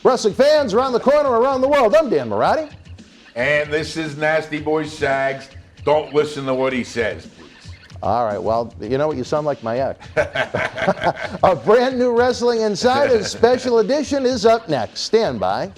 Wrestling fans around the corner, around the world, I'm Dan Marty. And this is Nasty Boy Sags. Don't listen to what he says, please. All right, well, you know what? You sound like my ex. A brand new Wrestling Insiders special edition is up next. Stand by.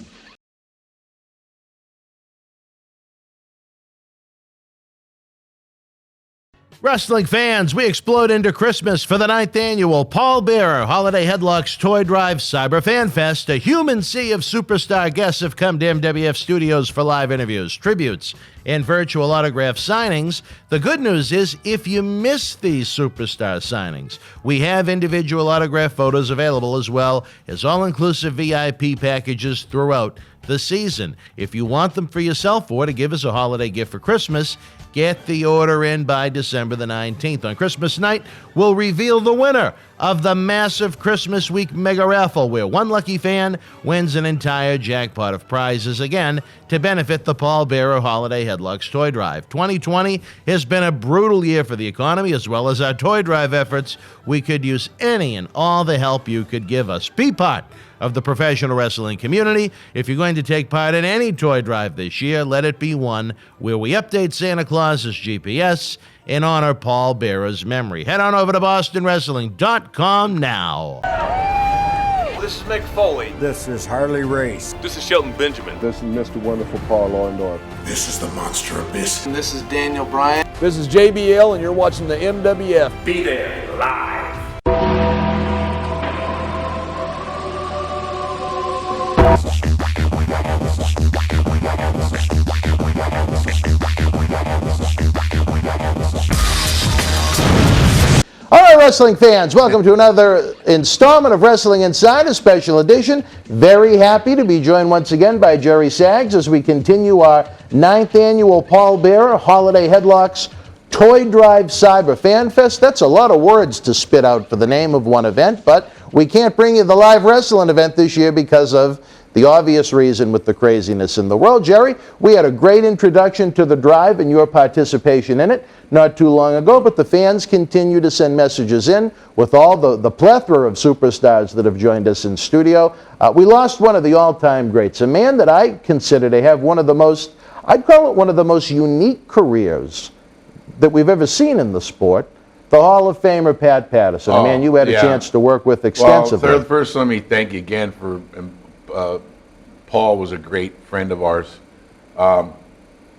Wrestling fans, we explode into Christmas for the 9th annual Paul Bearer Holiday Headlocks Toy Drive Cyber Fanfest. A human sea of superstar guests have come to MWF Studios for live interviews, tributes, and virtual autograph signings. The good news is, if you miss these superstar signings, we have individual autograph photos available as well as all-inclusive VIP packages throughout the season. If you want them for yourself or to give us a holiday gift for Christmas, get the order in by December the 19th. On Christmas night, we'll reveal the winner of the massive Christmas Week Mega Raffle, where one lucky fan wins an entire jackpot of prizes, again, to benefit the Paul Bearer Holiday Headlocks Toy Drive. 2020 has been a brutal year for the economy, as well as our toy drive efforts. We could use any and all the help you could give us. Be part of the professional wrestling community. If you're going to take part in any toy drive this year, let it be one where we update Santa Claus's GPS and honor Paul Bearer's memory. Head on over to BostonWrestling.com now. This is Mick Foley. This is Harley Race. This is Shelton Benjamin. This is Mr. Wonderful Paul Orndorff. This is the Monster Abyss. And this is Daniel Bryan. This is JBL, and you're watching the MWF. Be there live. All right, wrestling fans, welcome to another installment of Wrestling Insider Special Edition. Very happy to be joined once again by Jerry Sags as we continue our 9th annual Paul Bearer Holiday Headlocks Toy Drive Cyber Fanfest. That's a lot of words to spit out for the name of one event, but we can't bring you the live wrestling event this year because of the obvious reason with the craziness in the world. Jerry, we had a great introduction to the drive and your participation in it not too long ago, but the fans continue to send messages in with all the plethora of superstars that have joined us in studio. We lost one of the all-time greats, a man that I consider to have one of the most, I'd call it one of the most unique careers that we've ever seen in the sport, the Hall of Famer Pat Patterson, a man you had a chance to work with extensively. Well, first let me thank you again for, Paul was a great friend of ours, and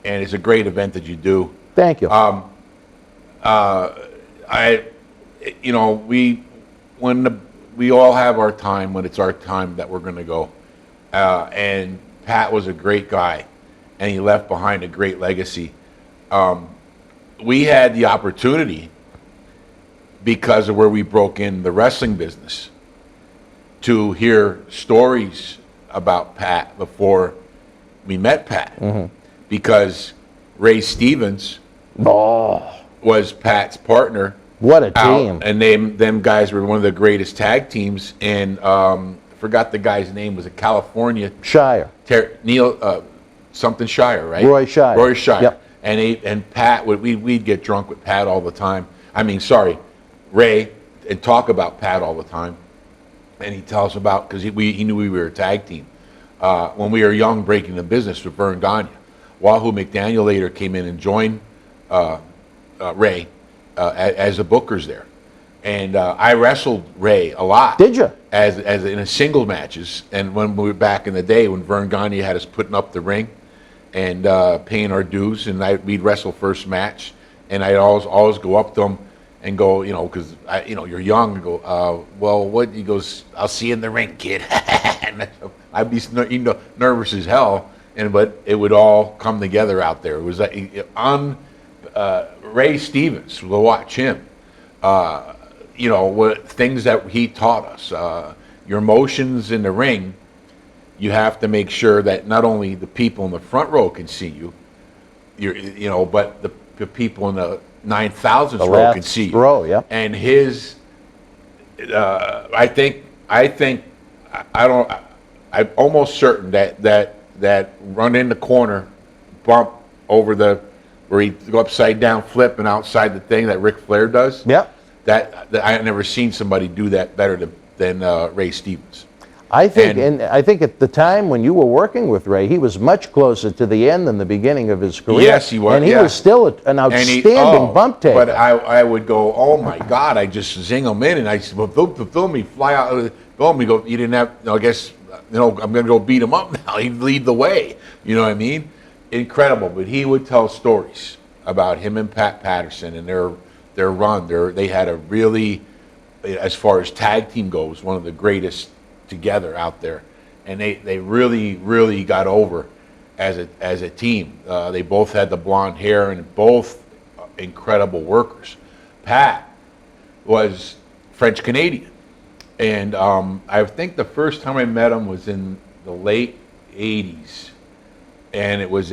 it's a great event that you do. Thank you. We all have our time when it's our time that we're going to go, and Pat was a great guy, and he left behind a great legacy. We had the opportunity, because of where we broke in the wrestling business, to hear stories about Pat before we met Pat, because Ray Stevens was Pat's partner. What a team. And them guys were one of the greatest tag teams, and forgot the guy's name, was a California Shire. Something Shire, right? Roy Shire. Roy Shire. Yep. And Pat, we'd get drunk with Pat all the time. Ray, and talk about Pat all the time. And he tells about, because he knew we were a tag team. When we were young, breaking the business with Vern Gagne. Wahoo McDaniel later came in and joined Ray as the bookers there. And I wrestled Ray a lot. Did you? As in a single matches. And when we were back in the day, when Vern Gagne had us putting up the ring and paying our dues, and we'd wrestle first match, and I'd always go up to him and go, because you're young, and go, well, what? He goes, I'll see you in the ring, kid. And I'd be nervous as hell, but it would all come together out there. It was on Ray Stevens. We'll watch him. Things that he taught us. Your motions in the ring, you have to make sure that not only the people in the front row can see you, but the people in the 9,000th row can see you. Row, yeah. And his, I'm almost certain that run in the corner, bump over where he go upside down, flip, and outside the thing that Ric Flair does. Yeah. That I have never seen somebody do that better than Ray Stevens. I think at the time when you were working with Ray, he was much closer to the end than the beginning of his career. Yes, he was. And he was still an outstanding bump taker. But I would go, oh my God, I just zing him in, and I said, well, film me, fly out, film. He go, you didn't have, I guess, I'm going to go beat him up now. He'd lead the way. You know what I mean? Incredible. But he would tell stories about him and Pat Patterson and their run. They had a really, as far as tag team goes, one of the greatest together out there, and they really got over as a team. They both had the blonde hair and both incredible workers. Pat was French Canadian, and I think the first time I met him was in the late '80s, and it was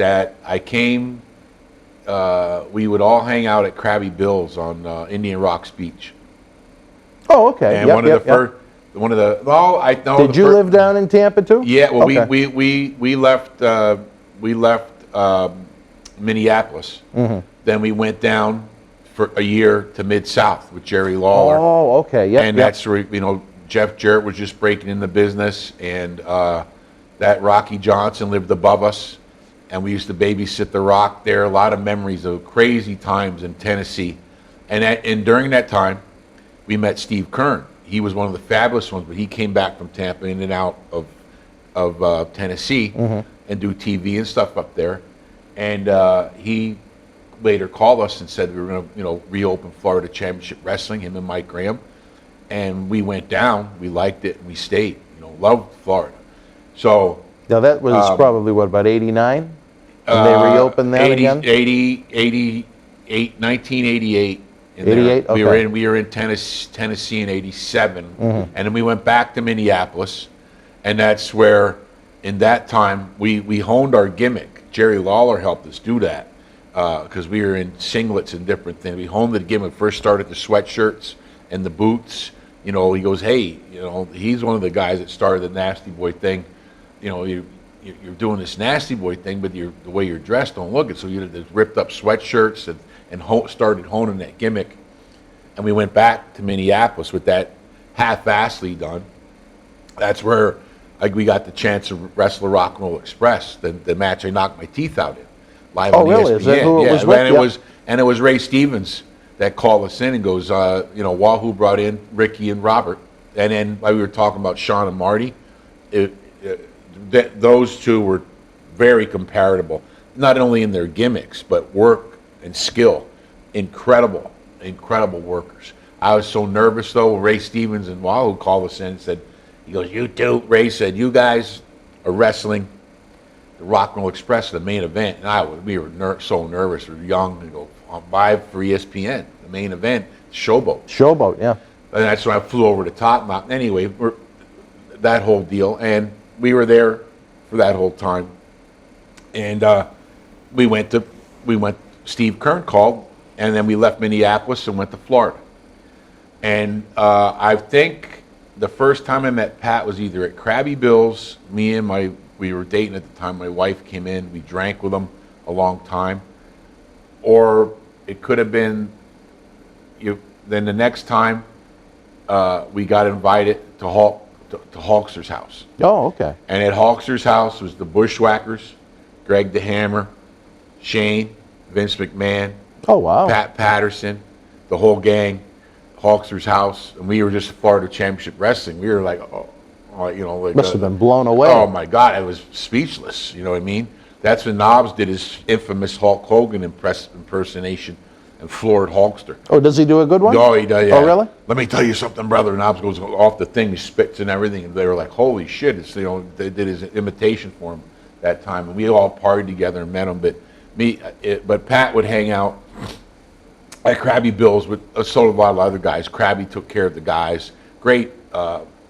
we would all hang out at Krabby Bill's on Indian Rocks Beach. Oh, okay. And one of the well, I know. Did you live down in Tampa too? Yeah. Well, okay. we left Minneapolis. Mm-hmm. Then we went down for a year to Mid-South with Jerry Lawler. Oh, okay. Yeah. And that's where Jeff Jarrett was just breaking in the business, and that Rocky Johnson lived above us, and we used to babysit the Rock there. A lot of memories of crazy times in Tennessee, and during that time, we met Steve Kern. He was one of the fabulous ones, but he came back from Tampa in and out of Tennessee and do TV and stuff up there. And he later called us and said we were going to, reopen Florida Championship Wrestling, him and Mike Graham. And we went down, we liked it, and we stayed. Loved Florida. So now that was probably about '89 when they reopened that again. 1988. 88. Okay. We were in Tennessee in '87, and then we went back to Minneapolis, and that's where, in that time, we honed our gimmick. Jerry Lawler helped us do that because we were in singlets and different things. We honed the gimmick. First started the sweatshirts and the boots. He goes, hey, he's one of the guys that started the Nasty Boy thing. You're doing this Nasty Boy thing, but the way you're dressed don't look it. So you had the ripped up sweatshirts and started honing that gimmick. And we went back to Minneapolis with that half-assedly done. That's where we got the chance to wrestle the Rock and Roll Express, the match I knocked my teeth out in, live on really? ESPN. Is that who it was with? And it was Ray Stevens that called us in and goes, Wahoo brought in Ricky and Robert. And then we were talking about Sean and Marty. Those two were very comparable, not only in their gimmicks, but work and skill. Incredible workers. I was so nervous, though. Ray Stevens and Wahoo called us in and said, he goes, you two, Ray said, you guys are wrestling the Rock and Roll Express, the main event. And we were so nervous. We were young. And go, live for ESPN, the main event, Showboat. Showboat, yeah. And that's when I flew over to Top Mountain. Anyway, that whole deal. And we were there for that whole time. And Steve Kern called, and then we left Minneapolis and went to Florida. And I think the first time I met Pat was either at Krabby Bill's. We were dating at the time. My wife came in. We drank with him a long time. Or it could have been, then the next time we got invited to Hulkster's house. Oh, okay. And at Hulkster's house was the Bushwhackers, Greg the Hammer, Shane, Vince McMahon, oh wow, Pat Patterson, the whole gang, Hulkster's house, and we were just Florida Championship Wrestling. We were like, must have been blown away. Oh my God, I was speechless. You know what I mean? That's when Knobs did his infamous Hulk Hogan impersonation and floored Hulkster. Oh, does he do a good one? Oh, he does. Yeah. Oh, really? Let me tell you something, brother. Knobs goes off the thing, he spits and everything, and they were like, "Holy shit!" It's they did his imitation for him that time, and we all partied together and met him. But Pat would hang out at Krabby Bill's with a lot of other guys. Krabby took care of the guys. Great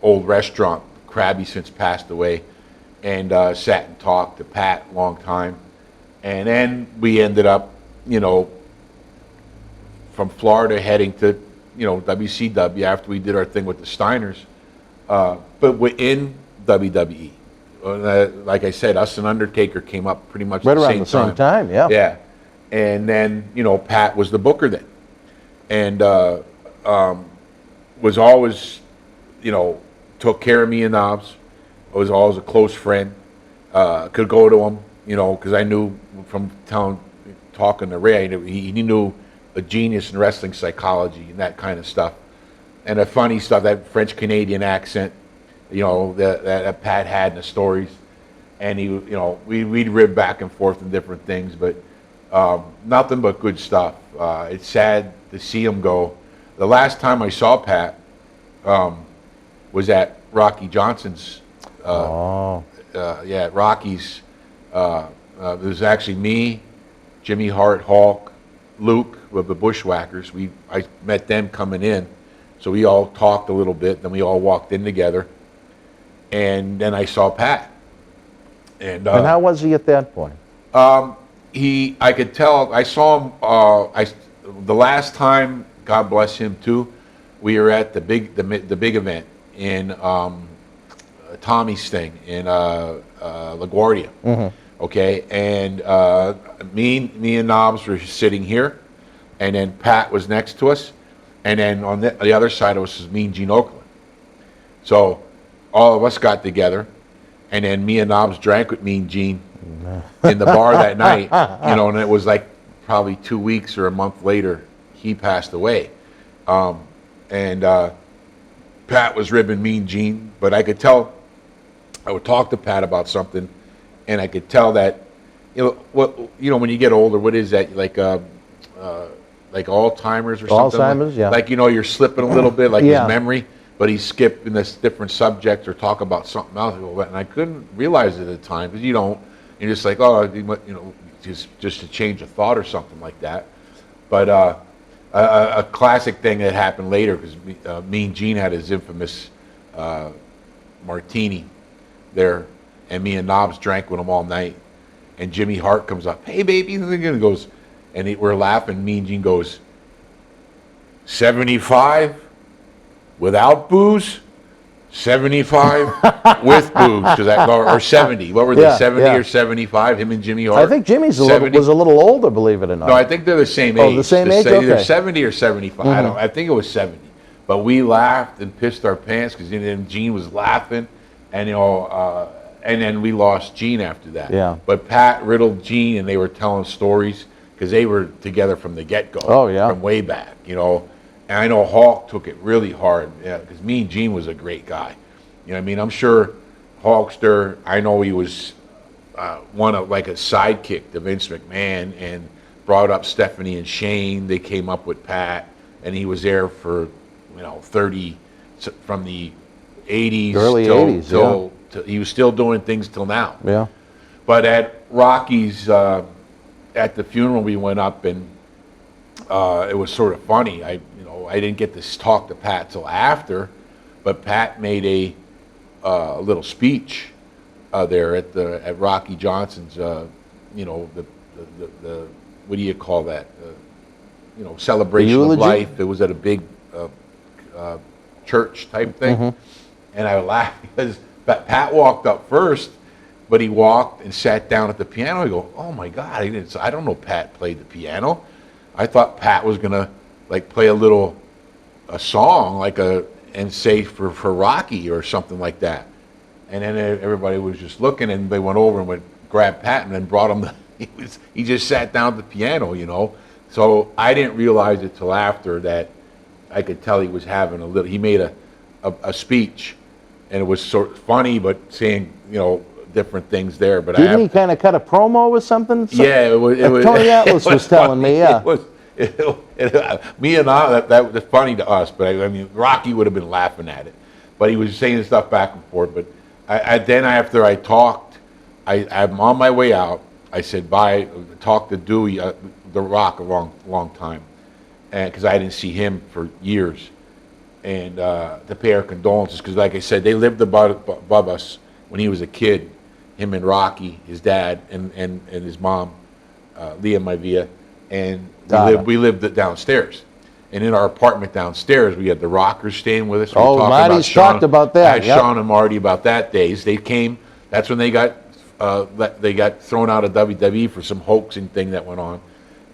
old restaurant. Krabby since passed away, and sat and talked to Pat a long time, and then we ended up, from Florida heading to, WCW after we did our thing with the Steiners, but we're in WWE. Like I said, us and Undertaker came up pretty much right at around the same time. Yeah. Yeah, and then Pat was the booker then, and was always, took care of me and Knobs, was always a close friend. Could go to him, because I knew from talking to Ray, he knew a genius in wrestling psychology and that kind of stuff. And the funny stuff, that French Canadian accent, that Pat had in the stories. And we'd rib back and forth in different things, but nothing but good stuff. It's sad to see him go. The last time I saw Pat was at Rocky Johnson's. At Rocky's. It was actually me, Jimmy Hart, Hulk, Luke with the Bushwhackers. I met them coming in, so we all talked a little bit. Then we all walked in together, and then I saw Pat. And how was he at that point? I could tell. I saw him. The last time, God bless him too, we were at the big event in Tommy's thing in LaGuardia. Okay, and me and Knobs were sitting here, and then Pat was next to us, and then on the other side of us was me and Gene Oakland. So all of us got together, and then me and Knobs drank with me and Gene in the bar that night, and it was like probably 2 weeks or a month later, he passed away. And Pat was ribbing me and Gene, but I could tell, I would talk to Pat about something, and I could tell that, when you get older, what is that, like Alzheimer's or something? Alzheimer's, yeah. Like, you're slipping a little bit, like Yeah. his memory, but he's skipping this different subject or talk about something else. And I couldn't realize it at the time, because you're just like, just to change a thought or something like that. But a classic thing that happened later, because me and Gene had his infamous martini there, and me and Knobs drank with him all night. And Jimmy Hart comes up, "Hey, baby," and goes, we're laughing. Me and Gene goes, 75 without booze, 75 with booze, or 70. What were they, 70 or 75? Him and Jimmy Hart. I think Jimmy's was a little older, believe it or not. No, I think they're the same age. Oh, the same age? Either Okay. 70 or 75. I think it was 70. But we laughed and pissed our pants because then Gene was laughing, and and then we lost Gene after that. Yeah. But Pat riddled Gene, and they were telling stories because they were together from the get-go. Oh, yeah. From way back, And I know Hulk took it really hard, because me and Gene was a great guy. I'm sure Hulkster, I know he was like a sidekick to Vince McMahon, and brought up Stephanie and Shane. They came up with Pat, and he was there for 30 from the 80s, early 80s, till he was still doing things till now. Yeah. But at Rocky's, at the funeral, we went up, and it was sort of funny. I didn't get to talk to Pat till after, but Pat made a little speech there at Rocky Johnson's. The what do you call that? Celebration of life. It was at a big church type thing, and I laughed because Pat walked up first, but he walked and sat down at the piano. I go, "Oh my God! I don't know Pat played the piano. I thought Pat was gonna play a song and say for Rocky or something like that." And then everybody was just looking, and they went over and grabbed Pat and then brought him. He just sat down at the piano, So I didn't realize it till after that. I could tell he was having a little. He made a speech, and it was sort of funny, but saying different things there. But Didn't he kind of cut a promo or something? Yeah, it was. Tony Atlas was telling me, yeah. Me and I, that was funny to us, but Rocky would have been laughing at it. But he was saying stuff back and forth. But then after I talked, I'm on my way out. I said bye. Talked to Dewey, The Rock, a long time, and because I didn't see him for years, and to pay our condolences, because like I said, they lived above us when he was a kid. Him and Rocky, his dad, and his mom, Leah Maivia, and we lived downstairs. And in our apartment downstairs, we had the Rockers staying with us. Marty's talked about that. I asked Sean and Marty about that days. They came. That's when they got thrown out of WWE for some hoaxing thing that went on.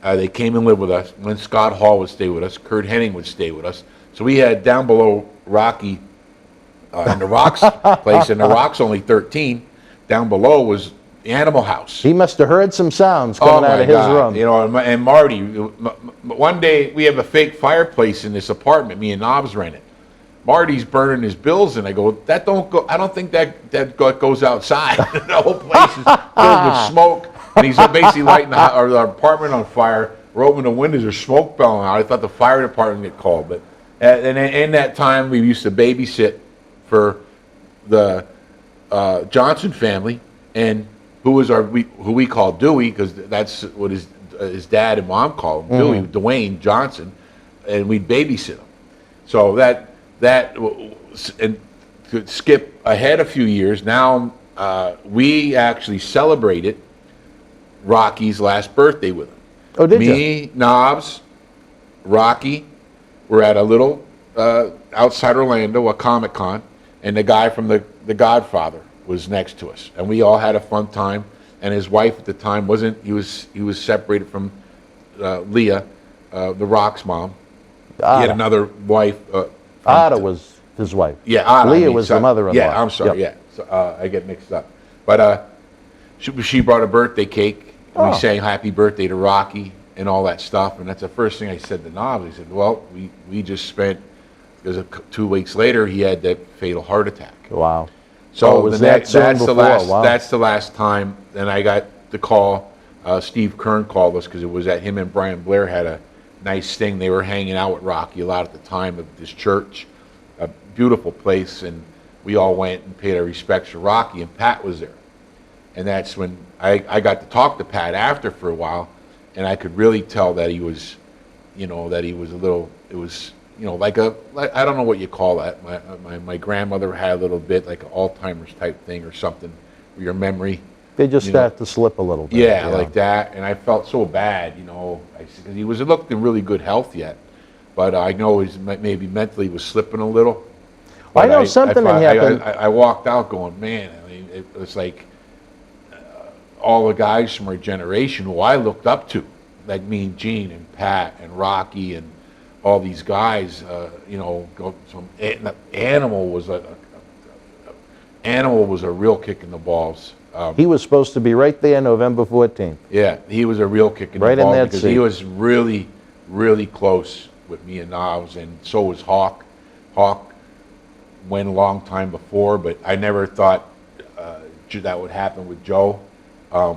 They came and lived with us. When Scott Hall would stay with us, Kurt Hennig would stay with us. So we had down below Rocky And the Rock's place, and the Rock's only 13. Down below was the Animal House. He must have heard some sounds coming out of his room. You know, and Marty, one day we have a fake fireplace in this apartment. Me and Knobs rent it. Marty's burning his bills, and I go, "That don't go. I don't think that goes outside." The whole place is filled with smoke, and he's basically lighting our apartment on fire. We're opening the windows, there's smoke blowing out. I thought the fire department get called, but and in that time we used to babysit for the Johnson family, and who we call Dewey, because that's what his dad and mom called him, Dewey, Dwayne Johnson, and we'd babysit him. So and to skip ahead a few years, now we actually celebrated Rocky's last birthday with him. Oh, did you? Me, Knobs, Rocky, were at a little outside Orlando, a Comic-Con, and the guy from the Godfather was next to us, and we all had a fun time. And his wife at the time he was separated from Leah, the Rock's mom. He had another wife. Ada was his wife. Yeah, Ada. Leah was the mother-in-law. Yeah, I'm sorry. Yep. Yeah, so, I get mixed up. But she brought a birthday cake, and we sang "Happy Birthday" to Rocky and all that stuff. And that's the first thing I said to Knobs. He said, "Well, we just spent." Because 2 weeks later, he had that fatal heart attack. Wow. So that's the last time. Then I got the call. Steve Kern called us because it was at him and Brian Blair had a nice thing. They were hanging out with Rocky a lot at the time of this church, a beautiful place, and we all went and paid our respects to Rocky. And Pat was there, and that's when I got to talk to Pat after for a while, and I could really tell that he was, a little. It was. Like I don't know what you call that. My grandmother had a little bit like an Alzheimer's type thing or something, where your memory. They just start to slip a little bit. Yeah, like that. And I felt so bad, because he looked in really good health yet, but I know he's maybe mentally was slipping a little. I know something that happened. I walked out going, man. I mean, it was like all the guys from our generation who I looked up to, like me and Gene and Pat and Rocky and all these guys, Animal was a real kick in the balls. He was supposed to be right there November 14th. Yeah, he was a real kick in the balls because he was really, really close with me and Knobs, and so was Hawk. Hawk went a long time before, but I never thought that would happen with Joe.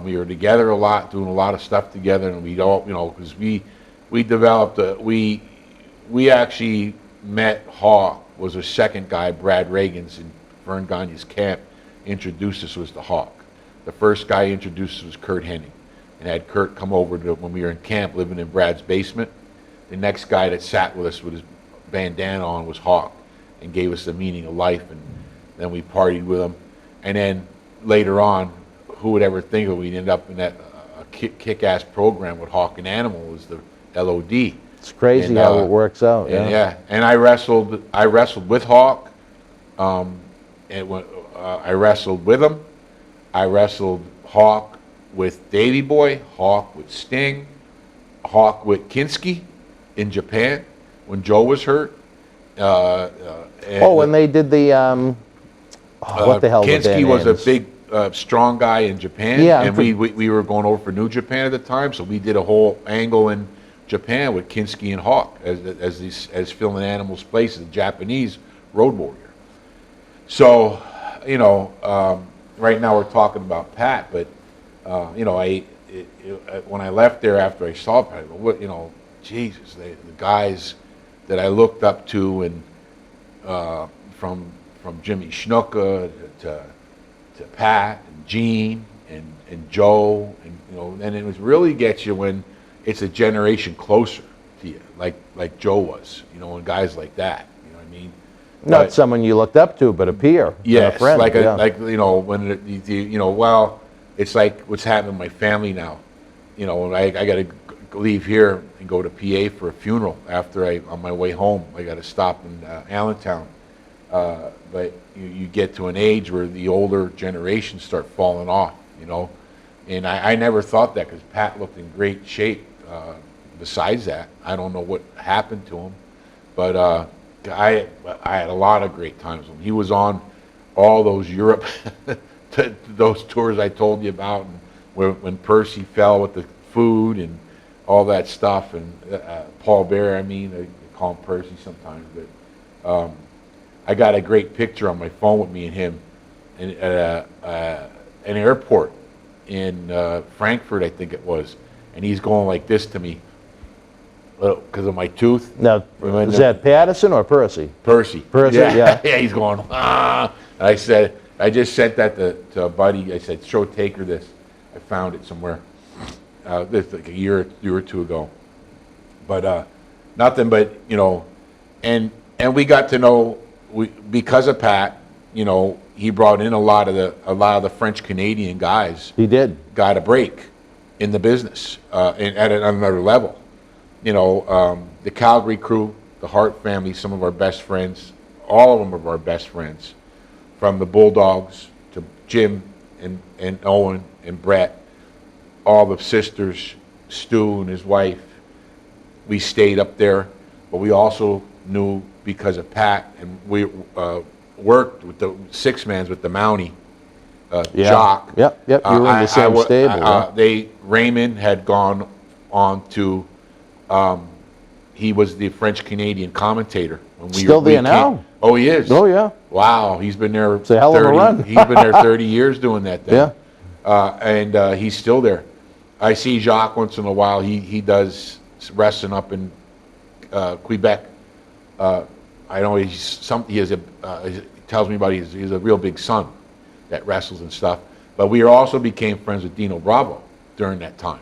We were together a lot, doing a lot of stuff together, and we all, because we developed we actually met Hawk, was a second guy, Brad Reagan's in Vern Gagne's camp, introduced us was the Hawk. The first guy introduced us was Kurt Hennig, and had Kurt come over when we were in camp living in Brad's basement. The next guy that sat with us with his bandana on was Hawk, and gave us the meaning of life, and then we partied with him. And then later on, who would ever think that we'd end up in that kick-ass program with Hawk and Animal was the LOD. It's crazy how it works out. And I wrestled with Hawk. I wrestled with him. I wrestled Hawk with Davey Boy, Hawk with Sting, Hawk with Kinski in Japan when Joe was hurt. When they did the what the hell? Kinski was a big, strong guy in Japan. Yeah, and we were going over for New Japan at the time, so we did a whole angle in Japan with Kinski and Hawk as filling Animal's place as a Japanese road warrior. So, right now we're talking about Pat, but when I left there after I saw Pat, I go, Jesus, the guys that I looked up to, and from Jimmy Snuka to Pat and Gene and Joe, and it was really gets you when it's a generation closer to you, like Joe was, and guys like that. You know what I mean? Not someone you looked up to, but a peer. Yes, a friend. When it's like what's happening in my family now. I got to leave here and go to PA for a funeral after on my way home. I got to stop in Allentown. But you get to an age where the older generations start falling off, And I never thought that because Pat looked in great shape. Besides that, I don't know what happened to him, but I had a lot of great times with him. He was on all those Europe, those tours I told you about, and when Percy fell with the food and all that stuff, and Paul Bear, I call him Percy sometimes, but I got a great picture on my phone with me and him at an airport in Frankfurt, I think it was, and he's going like this to me because of my tooth. Now, is that Patterson or Percy? Percy. Percy, yeah. Yeah, he's going, ah. And I said, I just sent that to a buddy. I said, show Taker this. I found it somewhere. This like a year or two ago. But nothing but, and we got to know, because of Pat, he brought in a lot of the French Canadian guys. He did. Got a break in the business at another level. The Calgary crew, the Hart family, some of our best friends, all of them are our best friends, from the Bulldogs to Jim and Owen and Brett, all the sisters, Stu and his wife. We stayed up there, but we also knew because of Pat, and we worked with the six-mans with the Mountie, Jock. Yep, you were in the same stable. Raymond had gone on to, he was the French-Canadian commentator. When Still there now? Oh, he is? Oh, yeah. Wow, he's been there. It's a hell of a run. He's been there 30 years doing that thing. Yeah. And he's still there. I see Jacques once in a while. He does wrestling up in Quebec. I know he tells me about he's a real big son that wrestles and stuff. But we also became friends with Dino Bravo during that time.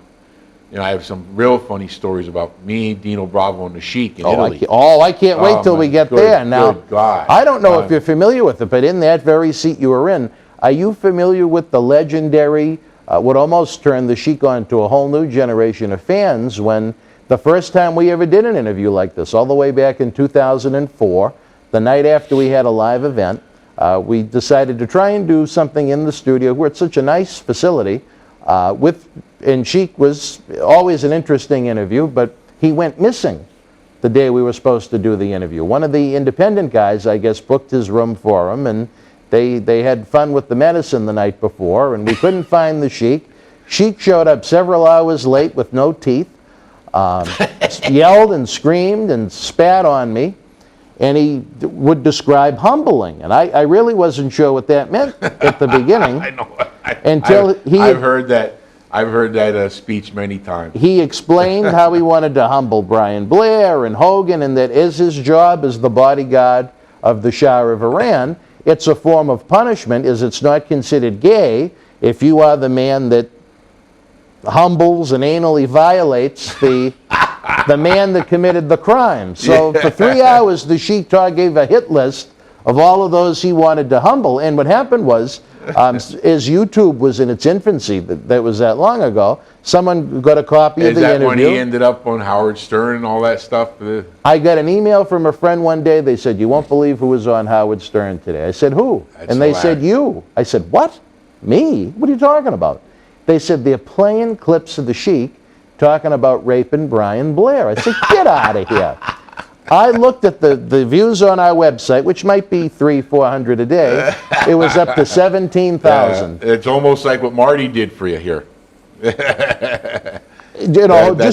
I have some real funny stories about me, Dino Bravo, and the Sheik in Italy. I can't wait till we get there. Now, God. I don't know if you're familiar with it, but in that very seat you were in, are you familiar with the legendary, what almost turned the Sheik on to a whole new generation of fans when the first time we ever did an interview like this, all the way back in 2004, the night after we had a live event, we decided to try and do something in the studio. We're at such a nice facility and Sheik was always an interesting interview, but he went missing the day we were supposed to do the interview. One of the independent guys, I guess, booked his room for him, and they had fun with the medicine the night before, and we couldn't find the Sheik. Sheik showed up several hours late with no teeth, yelled and screamed and spat on me, and he would describe humbling, and I really wasn't sure what that meant at the beginning. I know. I've heard that. I've heard that speech many times. He explained how he wanted to humble Brian Blair and Hogan, and that as his job as the bodyguard of the Shah of Iran, it's a form of punishment, as it's not considered gay if you are the man that humbles and anally violates the man that committed the crime. So for 3 hours, the Sheik gave a hit list of all of those he wanted to humble. And what happened was, as YouTube was in its infancy, that was that long ago, someone got a copy of the interview. Is that when he ended up on Howard Stern and all that stuff? I got an email from a friend one day. They said, "You won't believe who was on Howard Stern today." I said, "Who?" And they said, "You." I said, "What? Me? What are you talking about?" They said, "They're playing clips of the Sheik talking about raping Brian Blair." I said, "Get out of here." I looked at the views on our website, which might be 300-400 a day. It was up to 17,000. It's almost like what Marty did for you here. Just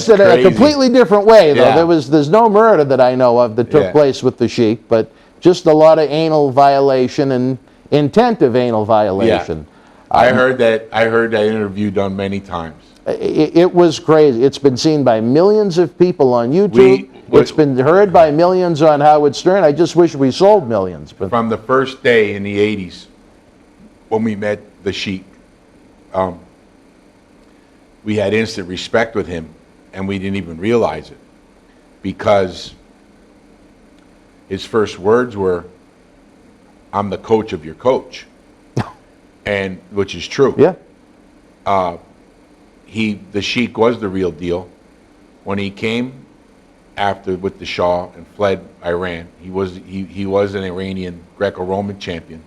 in a completely different way, though. Yeah. There's no murder that I know of that took place with the Sheik, but just a lot of anal violation and intent of anal violation. Yeah. I heard that interview done many times. It was crazy. It's been seen by millions of people on YouTube. It's been heard by millions on Howard Stern. I just wish we sold millions. But from the first day in the 80s, when we met the Sheik, we had instant respect with him, and we didn't even realize it, because his first words were, "I'm the coach of your coach," and which is true. Yeah. The Sheik was the real deal. When he came after with the Shah and fled Iran, he was an Iranian Greco-Roman champion,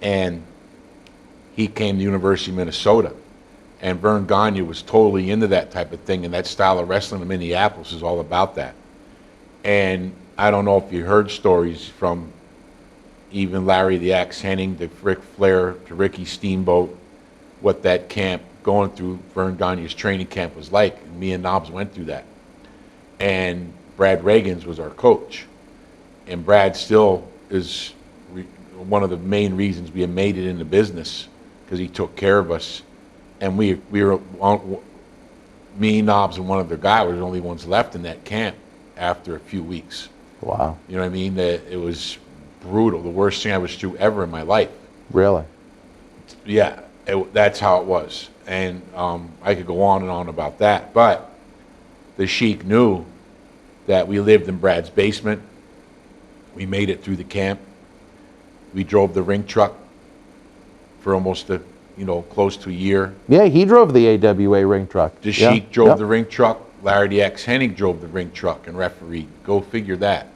and he came to University of Minnesota, and Vern Gagne was totally into that type of thing, and that style of wrestling in Minneapolis is all about that. And I don't know if you heard stories from even Larry the Axe Henning to Ric Flair to Ricky Steamboat, what that camp going through Vern Gagne's training camp was like. And me and Knobs went through that. And Brad Reagans was our coach. And Brad still is one of the main reasons we have made it in the business, because he took care of us. And we were, me, Knobs, and one other guy were the only ones left in that camp after a few weeks. Wow. You know what I mean? It was brutal. The worst thing I was through ever in my life. Really? Yeah, that's how it was. And I could go on and on about that. But the Sheik knew that we lived in Brad's basement. We made it through the camp. We drove the ring truck for almost close to a year. Yeah, he drove the AWA ring truck. The Sheik drove the ring truck. Larry the Axe Hennig drove the ring truck and refereed. Go figure that.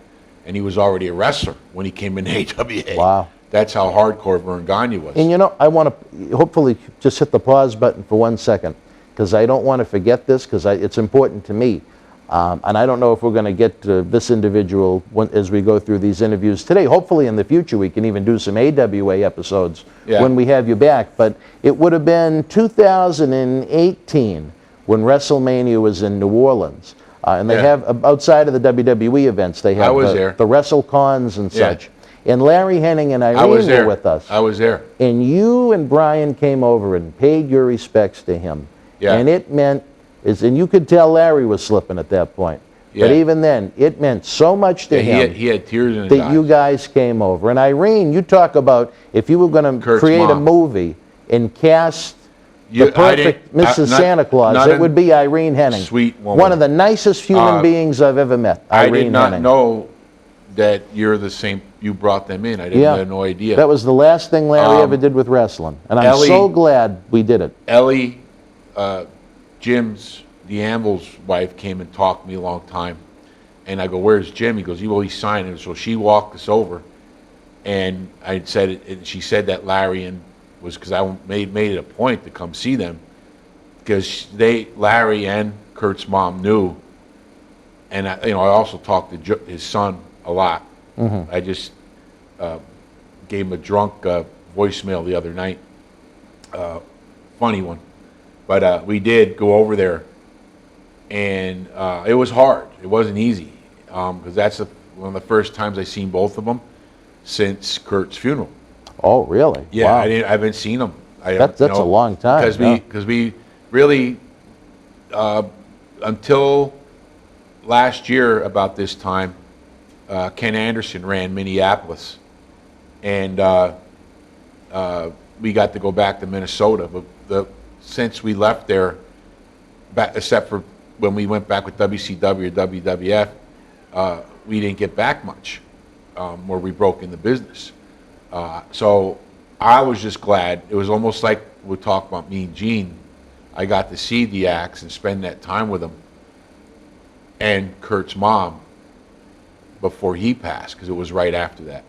And he was already a wrestler when he came in AWA. Wow. That's how hardcore Vern Gagne was. And I want to hopefully just hit the pause button for 1 second, because I don't want to forget this, because it's important to me. And I don't know if we're going to get to this individual as we go through these interviews today. Hopefully in the future we can even do some AWA episodes when we have you back. But it would have been 2018 when WrestleMania was in New Orleans. And they have, outside of the WWE events, they have the WrestleCons and such. And Larry Henning and Irene were with us. I was there. And you and Brian came over and paid your respects to him. Yeah. And it meant, and you could tell Larry was slipping at that point. Yeah. But even then, it meant so much to him. He had tears in his that eyes. you guys came over. And Irene, you talk about if you were going to create a movie and cast the perfect Mrs. Santa Claus, it would be Irene Henning. Sweet woman. One of the nicest human beings I've ever met. I Irene did not Henning. know that you're the same. You brought them in. I had no idea. That was the last thing Larry ever did with wrestling. And I'm so glad we did it. Ellie, Jim's, DeAmble's wife, came and talked to me a long time. And I go, "Where's Jim?" He goes, he signed it. So she walked us over. And I said it, and she said that Larry was, because I made it a point to come see them, because Larry and Kurt's mom knew. And I also talked to his son a lot. Mm-hmm. I just gave him a drunk voicemail the other night, funny one. But we did go over there, and it was hard. It wasn't easy, because that's one of the first times I've seen both of them since Kurt's funeral. Oh, really? Yeah, wow. I haven't seen them. That's a long time. Because we really, until last year about this time, Ken Anderson ran Minneapolis, and we got to go back to Minnesota. But since we left there, except for when we went back with WCW or WWF, we didn't get back much, where we broke in the business. So I was just glad. It was almost like we talk about me and Gene. I got to see the Axe and spend that time with him, and Kurt's mom, before he passed, because it was right after that.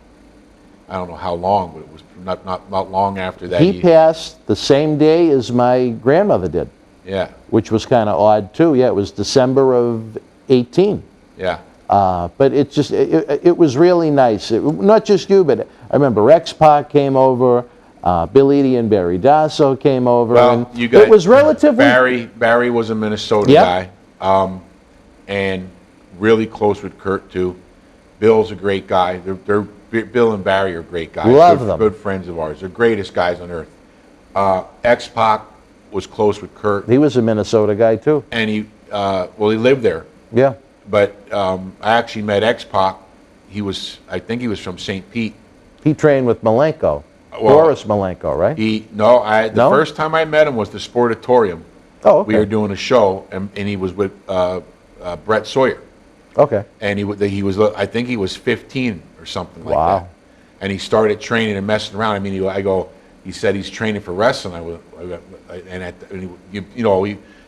I don't know how long, but it was not long after that. He passed the same day as my grandmother did. Yeah. Which was kind of odd too. Yeah, it was December of 18. Yeah. But it just it was really nice. Not just you, but I remember X-Pac came over, Bill Eadie and Barry Dasso came over. Well, and it was relatively. Barry was a Minnesota guy, and really close with Kurt too. Bill's a great guy. Bill and Barry are great guys. Love them. Good friends of ours. They're greatest guys on earth. X-Pac was close with Kurt. He was a Minnesota guy too. And he lived there. Yeah. But I actually met X-Pac. I think he was from St. Pete. He trained with Malenko. Boris Malenko, right? The first time I met him was the Sportatorium. Oh, okay. We were doing a show, and he was with Brett Sawyer. Okay. And he was, I think he was 15 or something like that. And he started training and messing around. I mean, he said he's training for wrestling.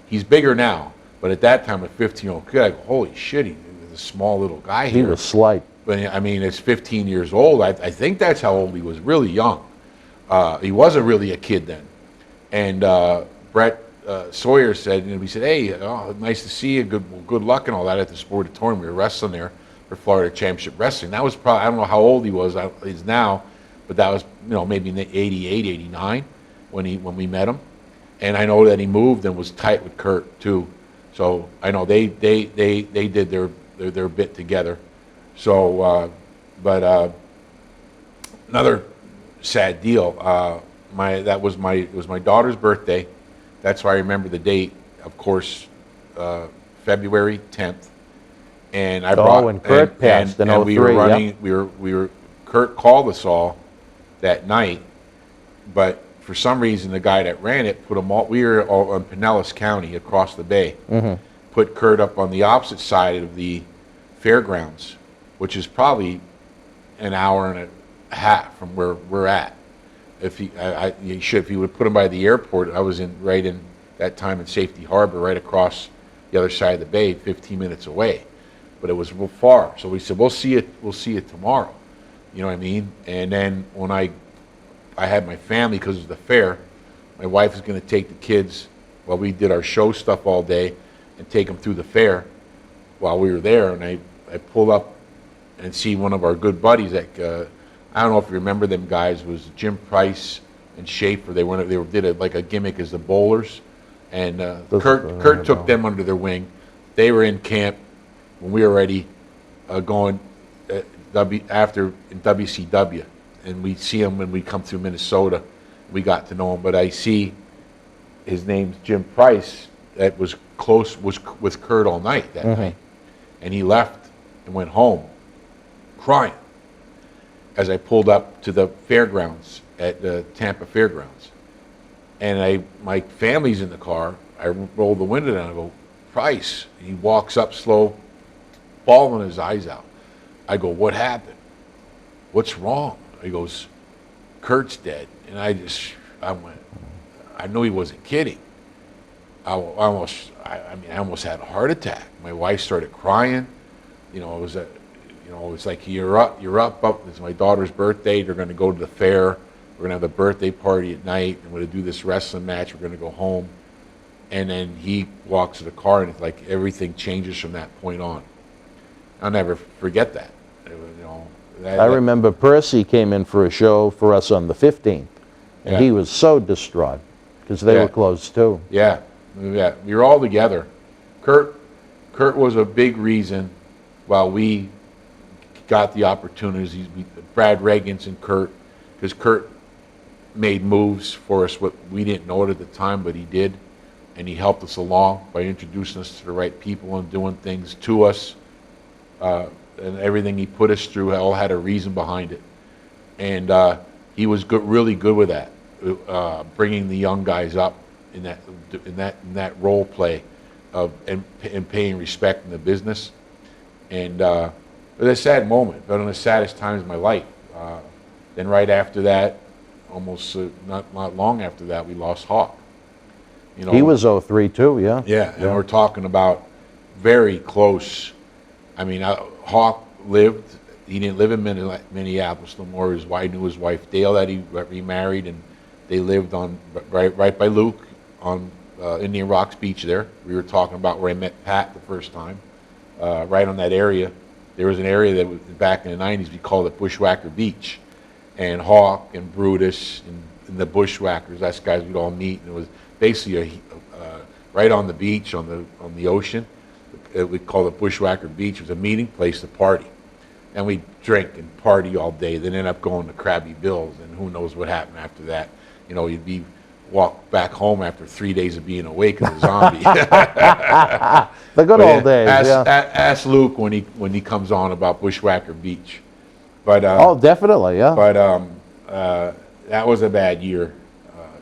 He's bigger now, but at that time, a 15-year-old kid, I go, holy shit, he was a small little guy here. He was slight. But I mean, it's 15 years old. I think that's how old he was. Really young. He wasn't really a kid then. And Brett Sawyer said, we said, hey, nice to see you. Good luck and all that at the Sportatorium. We were wrestling there. for Florida Championship Wrestling. That was probably, I don't know how old he was, he's now, but that was, maybe in the 88, 89 when we met him. And I know that he moved and was tight with Kurt too. So I know they did their bit together. So, but another sad deal. It was my daughter's birthday. That's why I remember the date. Of course, February 10th. And I brought when Kurt passed in 03, we were running. Yeah. We were. Kurt called us all that night, but for some reason the guy that ran it put them all. We were all in Pinellas County across the bay. Mm-hmm. Put Kurt up on the opposite side of the fairgrounds, which is probably an hour and a half from where we're at. If he would put him by the airport, I was right in that time in Safety Harbor, right across the other side of the bay, 15 minutes away. But it was real far, so we said we'll see it tomorrow. You know what I mean? And then when I had my family because of the fair, my wife was going to take the kids while we did our show stuff all day, and take them through the fair while we were there. And I pulled up and see one of our good buddies that I don't know if you remember them guys, was Jim Price and Schaefer. They did like a gimmick as the bowlers, and Kurt took them under their wing. They were in camp when we were already going after in WCW, and we see him when we come through Minnesota. We got to know him, but I see his name's Jim Price that was with Kurt all night that night, and he left and went home crying as I pulled up to the fairgrounds at the Tampa Fairgrounds. And my family's in the car. I roll the window down. I go, Price. He walks up slow, bawling his eyes out. I go, what happened? What's wrong? He goes, Kurt's dead. And I went, I knew he wasn't kidding. I almost had a heart attack. My wife started crying. It's like you're up. It's my daughter's birthday. They're going to go to the fair. We're going to have a birthday party at night. I'm going to do this wrestling match. We're going to go home. And then he walks to the car, and it's like everything changes from that point on. I'll never forget that. I remember Percy came in for a show for us on the 15th, and he was so distraught because they were close too. Yeah, we were all together. Kurt was a big reason why we got the opportunities. Brad Reagans and Kurt, because Kurt made moves for us what we didn't know it at the time, but he did, and he helped us along by introducing us to the right people and doing things to us. And everything he put us through all had a reason behind it, and he was really good with that, bringing the young guys up in that role play of and paying respect in the business. And it was a sad moment, but one of the saddest times of my life. Then right after that, almost not long after that, we lost Hawk. He was 03 too, yeah. Yeah, and we're talking about very close. I mean, Hawk lived. He didn't live in Minneapolis no more. I knew his wife Dale that he remarried, and they lived on right by Luke on Indian Rocks Beach. There, we were talking about where I met Pat the first time. Right on that area, there was an area that was, back in the '90s we called it Bushwhacker Beach, and Hawk and Brutus and the Bushwhackers. That's guys we'd all meet, and it was basically right on the beach on the ocean. We called it Bushwhacker Beach. It was a meeting place to party. And we'd drink and party all day, then end up going to Krabby Bill's, and who knows what happened after that. You'd walk back home after 3 days of being awake as a zombie. The good old days, Ask Luke when he comes on about Bushwhacker Beach. But definitely, yeah. But that was a bad year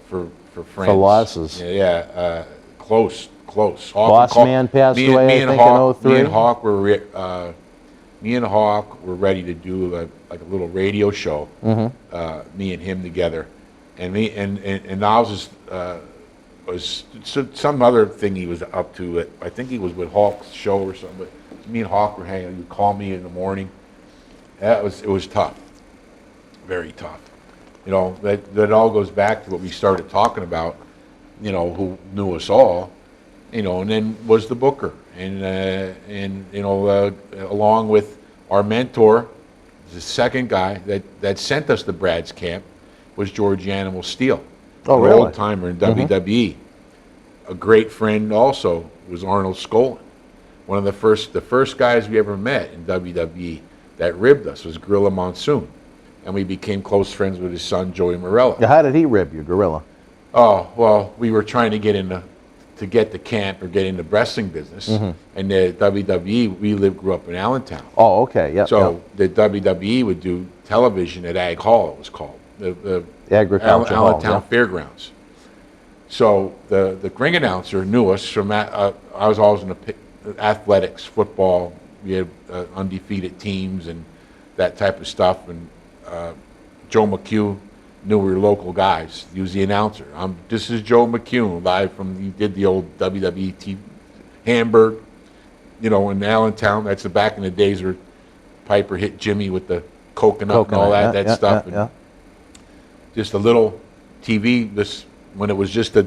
for Friends. For losses. Yeah, close. Boss Man passed away, I think, in 03. Me and Hawk were ready to do like a little radio show. Mm-hmm. Me and him together, and Niles was some other thing he was up to. I think he was with Hawk's show or something. But me and Hawk were hanging. He'd call me in the morning. It was tough, very tough. That all goes back to what we started talking about. Who knew us all. And then was the booker, and along with Our mentor, the second guy that sent us to Brad's camp, was George Animal Steele. Oh, an really? old timer in WWE. A great friend also was Arnold Skolin. One of the first guys we ever met in WWE that ribbed us was Gorilla Monsoon, and we became close friends with his son Joey Morella. How did he rib you, Gorilla? Oh, well, we were trying to get the camp or get in the wrestling business, and the WWE, grew up in Allentown. Oh, okay, yeah. So the WWE would do television at Ag Hall, it was called, the Agriculture Hall, Allentown Fairgrounds. So the ring announcer knew us from I was always in the athletics, football. We had undefeated teams and that type of stuff. And Joe McHugh knew we were local guys. He was the announcer. This is Joe McHugh, live from, he did the old WWE TV, Hamburg, in Allentown. That's the back in the days where Piper hit Jimmy with the coconut and all that stuff. And just a little TV, when it was just the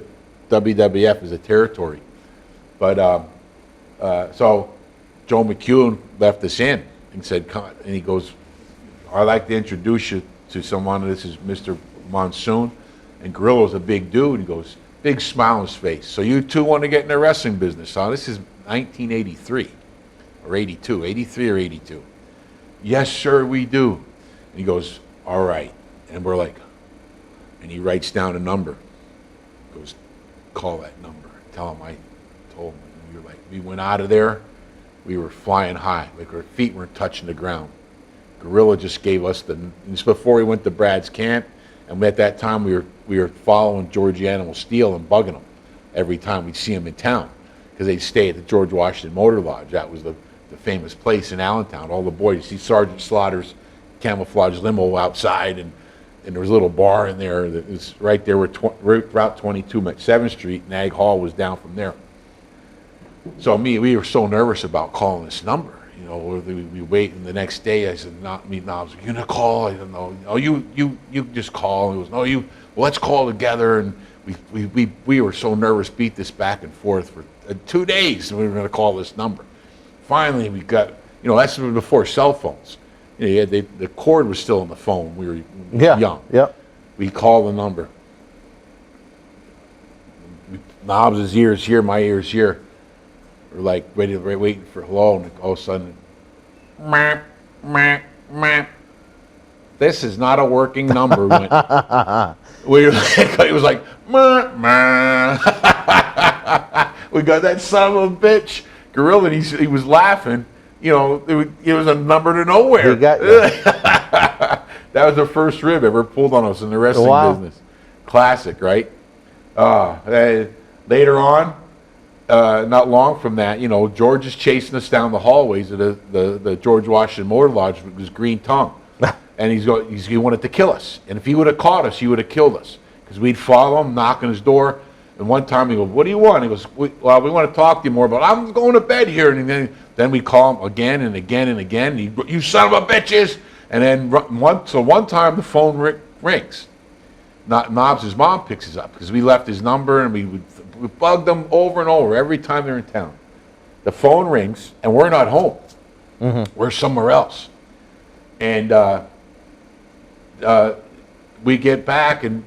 WWF as a territory. But so Joe McHugh left us in and said, and he goes, I'd like to introduce you to someone. This is Mr. Monsoon. And Gorilla's a big dude. He goes, big smile on his face. So you two want to get in the wrestling business, huh? This is 1983 or 82, 83 or 82. Yes, sir, we do. And he goes, all right. And we're like, and he writes down a number. Goes, call that number. Tell him I told him. And we went out of there. We were flying high, like our feet weren't touching the ground. Gorilla just gave us this before we went to Brad's camp, and at that time we were following George Animal Steele and bugging him every time we'd see him in town, because they'd stay at the George Washington Motor Lodge. That was the famous place in Allentown. All the boys, you see Sergeant Slaughter's camouflage limo outside, and there was a little bar in there that was right there where Route 22 met 7th Street, and Ag Hall was down from there. So we were so nervous about calling this number. We wait, and the next day I said, "Not me, Knobs. You gonna call?" I don't know. Oh, you just call. And it was, "No, you. Well, let's call together." And we were so nervous, beat this back and forth for 2 days, and we were gonna call this number. Finally, we got. That's before cell phones. The cord was still in the phone. We were young. Yeah. We call the number. Knobs' ears here, my ears here. We're like waiting for hello, and all of a sudden, meh, meh, meh. This is not a working number. It was like, meh, meh. We got that son of a bitch. Gorilla, and he was laughing. It was a number to nowhere. He got you. That was the first rib ever pulled on us in the wrestling business. Classic, right? Later on, not long from that, George is chasing us down the hallways of the George Washington Motor Lodge with his green tongue. And he wanted to kill us. And if he would have caught us, he would have killed us. Because we'd follow him, knock on his door. And one time he goes, "What do you want?" He goes, we want to talk to you more, but I'm going to bed here. And then we call him again and again and again. And you son of a bitches! And then one time the phone rings. Knobs' mom picks us up because we left his number, and we bugged them over and over every time they're in town. The phone rings, and we're not home. We're somewhere else. And we get back, and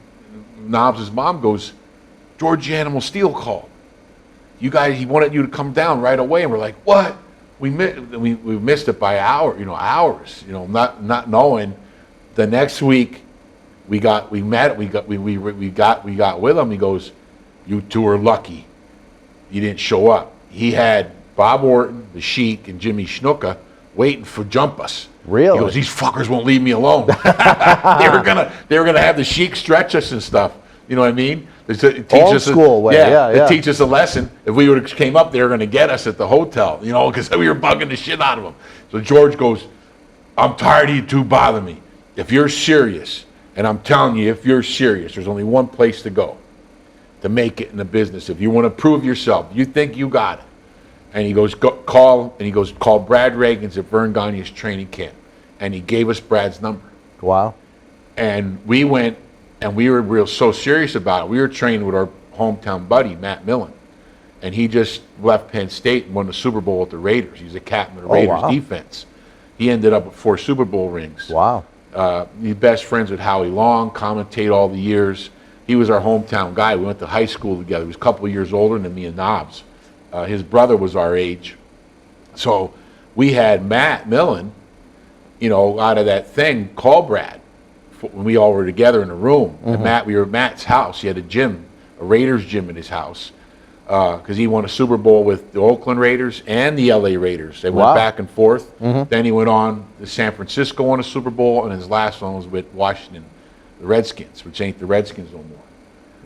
Knobs' mom goes, "George Animal Steele called. You guys, he wanted you to come down right away." And we're like, "What?" We missed it by hours. Not knowing. The next week, we got with him. He goes, "You two are lucky. You didn't show up." He had Bob Orton, the Sheik, and Jimmy Snuka waiting for jump us. Really? He goes, "These fuckers won't leave me alone." they were gonna have the Sheik stretch us and stuff. You know what I mean? Old school way. Yeah. To teach us a lesson. If we would have came up, they were going to get us at the hotel. Because we were bugging the shit out of them. So George goes, "I'm tired of you two bothering me. If you're serious, and I'm telling you, if you're serious, there's only one place to go to make it in the business. If you want to prove yourself, you think you got it." And he goes, call Brad Reagan's at Vern Gagne's training camp. And he gave us Brad's number. Wow. And we went, and we were so serious about it. We were training with our hometown buddy, Matt Millen. And he just left Penn State and won the Super Bowl with the Raiders. He's a captain of the Raiders defense. He ended up with 4 Super Bowl rings. Wow. He's best friends with Howie Long, commentate all the years. He was our hometown guy. We went to high school together. He was a couple of years older than me and Knobs. His brother was our age. So we had Matt Millen, out of that thing, call Brad when we all were together in a room. And we were at Matt's house. He had a gym, a Raiders gym in his house, because he won a Super Bowl with the Oakland Raiders and the LA Raiders. They went back and forth. Then he went on to San Francisco, won a Super Bowl, and his last one was with Washington, the Redskins, which ain't the Redskins no more.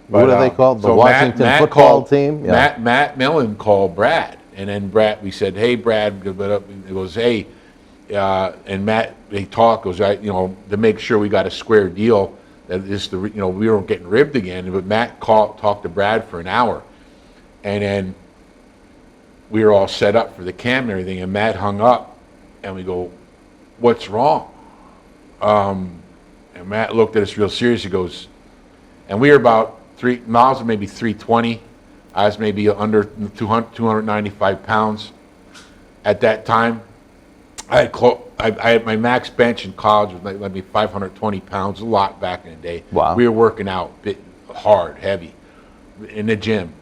What are they called? The Washington football team? Yeah. Matt Millen called Brad, and then we said, "Hey, Brad," he goes, "Hey," and Matt, they goes, to make sure we got a square deal, that we weren't getting ribbed again. But Matt talked to Brad for an hour, and then we were all set up for the cam and everything, and Matt hung up, and we go, "What's wrong?" And Matt looked at us real serious. He goes, and we were about Miles was maybe 320. I was maybe under 295 pounds at that time. I had my max bench in college was like maybe 520 pounds, a lot back in the day. Wow. We were working out hard, heavy, in the gym.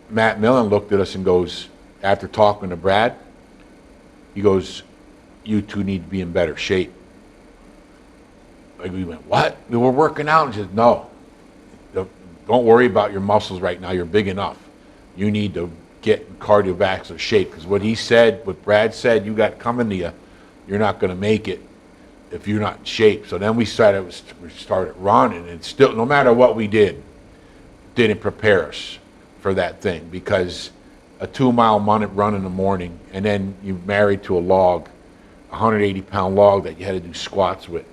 Matt Millen looked at us and goes, after talking to Brad, he goes, "You two need to be in better shape." Like, we went, "What?" We were working out. And he said, "No. Don't worry about your muscles right now. You're big enough. You need to get in cardiovascular shape." Because what Brad said, you got coming to you, you're not going to make it if you're not in shape. So then we started running, and still, no matter what we did, didn't prepare us for that thing, because a 2-mile run in the morning, and then you're married to a log, a 180-pound log that you had to do squats with.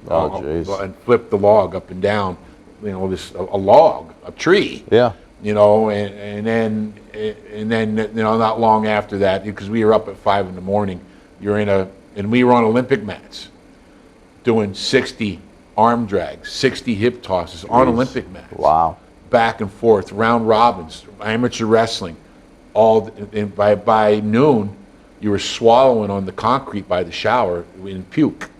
Oh, jeez. And flip the log up and down. A log, a tree. Yeah. And then not long after that, because we were up at 5 in the morning, and we were on Olympic mats, doing 60 arm drags, 60 hip tosses on Olympic mats. Wow. Back and forth, round robins, amateur wrestling. And by noon, you were swallowing on the concrete by the shower in puke,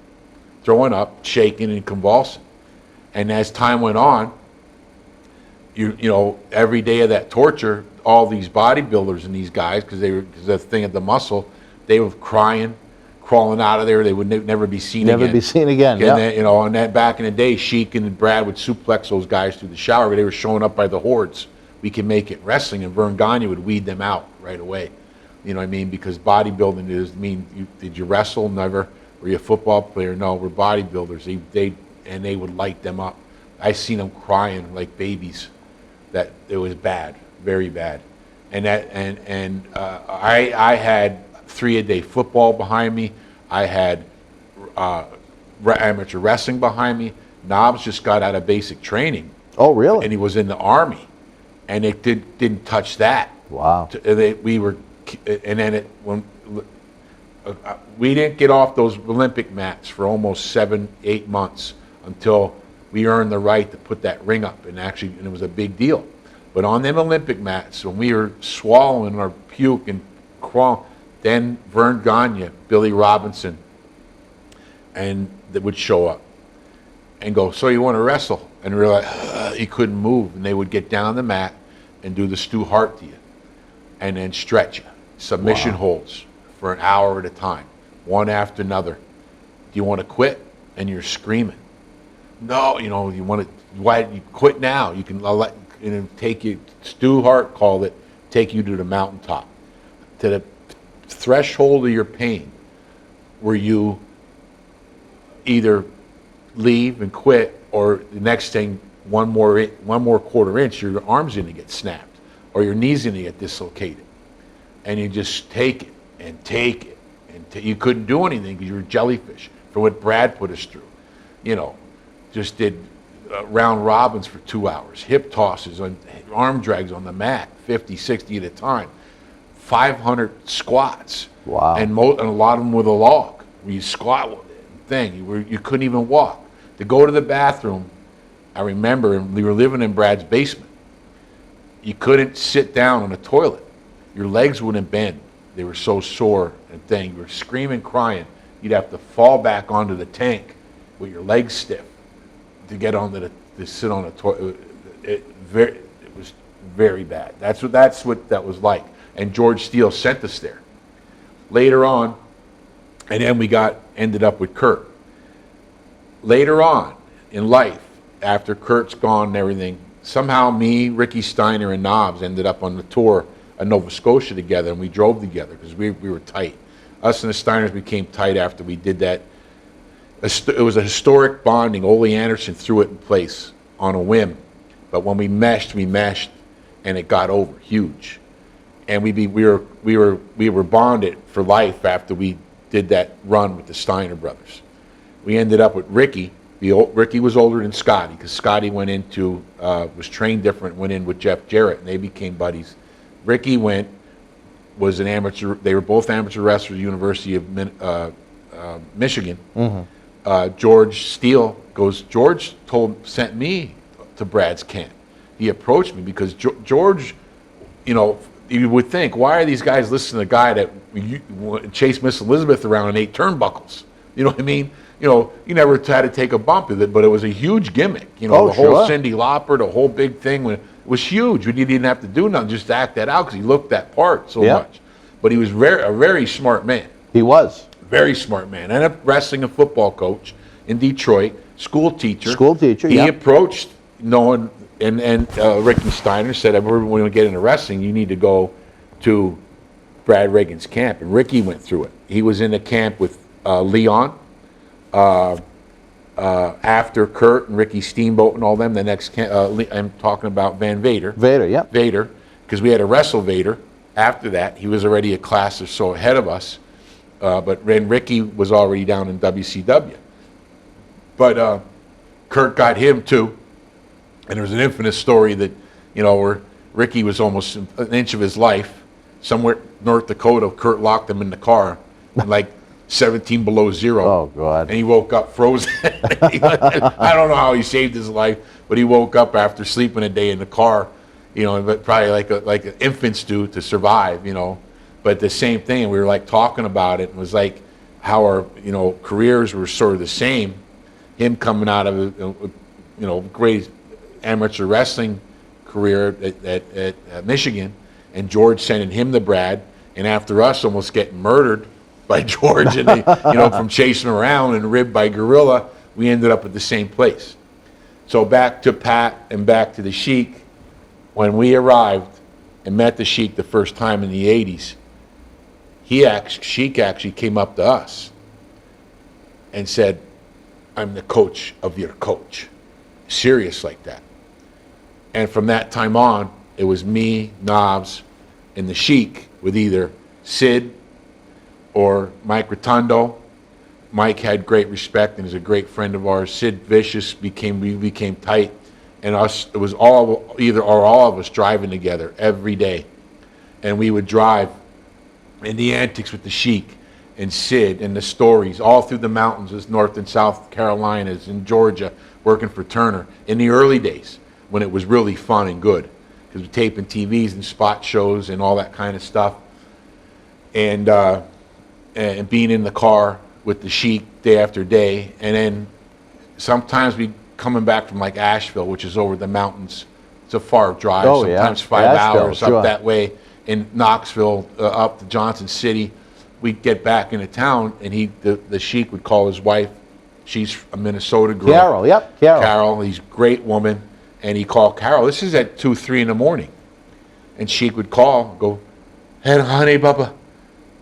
throwing up, shaking, and convulsing. And as time went on, every day of that torture, all these bodybuilders and these guys, because the thing of the muscle, they were crying, crawling out of there. They would never be seen again. Never be seen again. And then, and that back in the day, Sheik and Brad would suplex those guys through the shower, but they were showing up by the hordes. We can make it wrestling, and Vern Gagne would weed them out right away. You know what I mean? Because bodybuilding did you wrestle? Never. Were you a football player? No, we're bodybuilders. They would light them up. I seen them crying like babies. That it was bad, very bad. And I had 3-a-day football behind me. I had amateur wrestling behind me. Knobs just got out of basic training. Oh, really? And he was in the Army, and it didn't touch that. Wow. We didn't get off those Olympic mats for almost 7-8 months until we earned the right to put that ring up, and it was a big deal. But on them Olympic mats, when we were swallowing our puke and crawling, then Vern Gagne, Billy Robinson, and that would show up and go, "So you want to wrestle?" And we were like, he couldn't move, and they would get down on the mat and do the Stu Hart to you, and then stretch you, submission holds for an hour at a time, one after another. "Do you want to quit?" And you're screaming. "No, you want to. Why you quit now? You can take you." Stu Hart called it, take you to the mountaintop, to the threshold of your pain, where you either leave and quit, or the next thing, one more quarter inch, your arm's going to get snapped, or your knee's going to get dislocated, and you just take it and take it, and you couldn't do anything because you were jellyfish. For what Brad put us through, just did round robins for 2 hours, hip tosses, on arm drags on the mat, 50, 60 at a time, 500 squats. Wow. And a lot of them with a log. You squat with the thing. You couldn't even walk. To go to the bathroom, I remember we were living in Brad's basement. You couldn't sit down on the toilet. Your legs wouldn't bend. They were so sore and thing. You were screaming, crying. you'd have to fall back onto the tank with your legs stiff to get onto to sit on a toilet. It was very bad. That's what that was like. And George Steele sent us there. Later on, and then we ended up with Kurt. Later on in life, after Kurt's gone and everything, somehow me, Ricky Steiner, and Knobs ended up on the tour of Nova Scotia together, and we drove together because we were tight. Us and the Steiners became tight after we did that. It was a historic bonding. Ole Anderson threw it in place on a whim, but when we meshed, and it got over huge. And we were bonded for life after we did that run with the Steiner brothers. We ended up with Ricky. Ricky was older than Scotty because Scotty was trained different, went in with Jeff Jarrett, and they became buddies. Ricky was an amateur. They were both amateur wrestlers at the University of Michigan. Mm-hmm. George Steele George sent me to Brad's camp. He approached me because George, you would think, why are these guys listening to a guy that chased Miss Elizabeth around in 8 turnbuckles? You know what I mean? You never had to take a bump with it, but it was a huge gimmick. The whole Cyndi Lauper, the whole big thing, it was huge. We didn't have to do nothing, just act that out because he looked that part so much. But he was a very smart man. He was. Very smart man. Ended up wrestling a football coach in Detroit, school teacher. He approached and Ricky Steiner said, if we're going to get into wrestling, you need to go to Brad Reagan's camp. And Ricky went through it. He was in the camp with Leon, after Kurt and Ricky Steamboat and all them. The next camp, I'm talking about Van Vader. Vader, because we had to wrestle Vader. After that, he was already a class or so ahead of us. But then Ricky was already down in WCW. But Kurt got him too. And there was an infamous story that, where Ricky was almost an inch of his life. Somewhere North Dakota, Kurt locked him in the car, like 17 below zero. Oh, God. And he woke up frozen. I don't know how he saved his life, but he woke up after sleeping a day in the car, but probably like infants do to survive, But the same thing, and we were like talking about it, and it was like how our, careers were sort of the same. Him coming out of, great amateur wrestling career at Michigan, and George sending him to Brad, and after us almost getting murdered by George, and from chasing around and ribbed by Gorilla, we ended up at the same place. So back to Pat and back to the Sheik. When we arrived and met the Sheik the first time in the 80s, Sheik actually came up to us and said, "I'm the coach of your coach." Serious like that. And from that time on, it was me, Knobs, and the Sheik with either Sid or Mike Rotundo. Mike had great respect and is a great friend of ours. Sid Vicious we became tight, and it was either or all of us driving together every day, and we would drive in the antics with the Sheik and Sid and the stories all through the mountains, as North and South Carolinas and Georgia, working for Turner in the early days when it was really fun and good because we're taping TVs and spot shows and all that kind of stuff, and being in the car with the Sheik day after day, and then sometimes we coming back from like Asheville, which is over the mountains. It's a far drive, sometimes 5 hours up that way. In Knoxville, up to Johnson City, we'd get back into town, and the Sheik would call his wife. She's a Minnesota girl. Carol. Carol, he's a great woman, and he called Carol. This is at 2, 3 in the morning, and Sheik would call, go, "Hey, honey, Baba,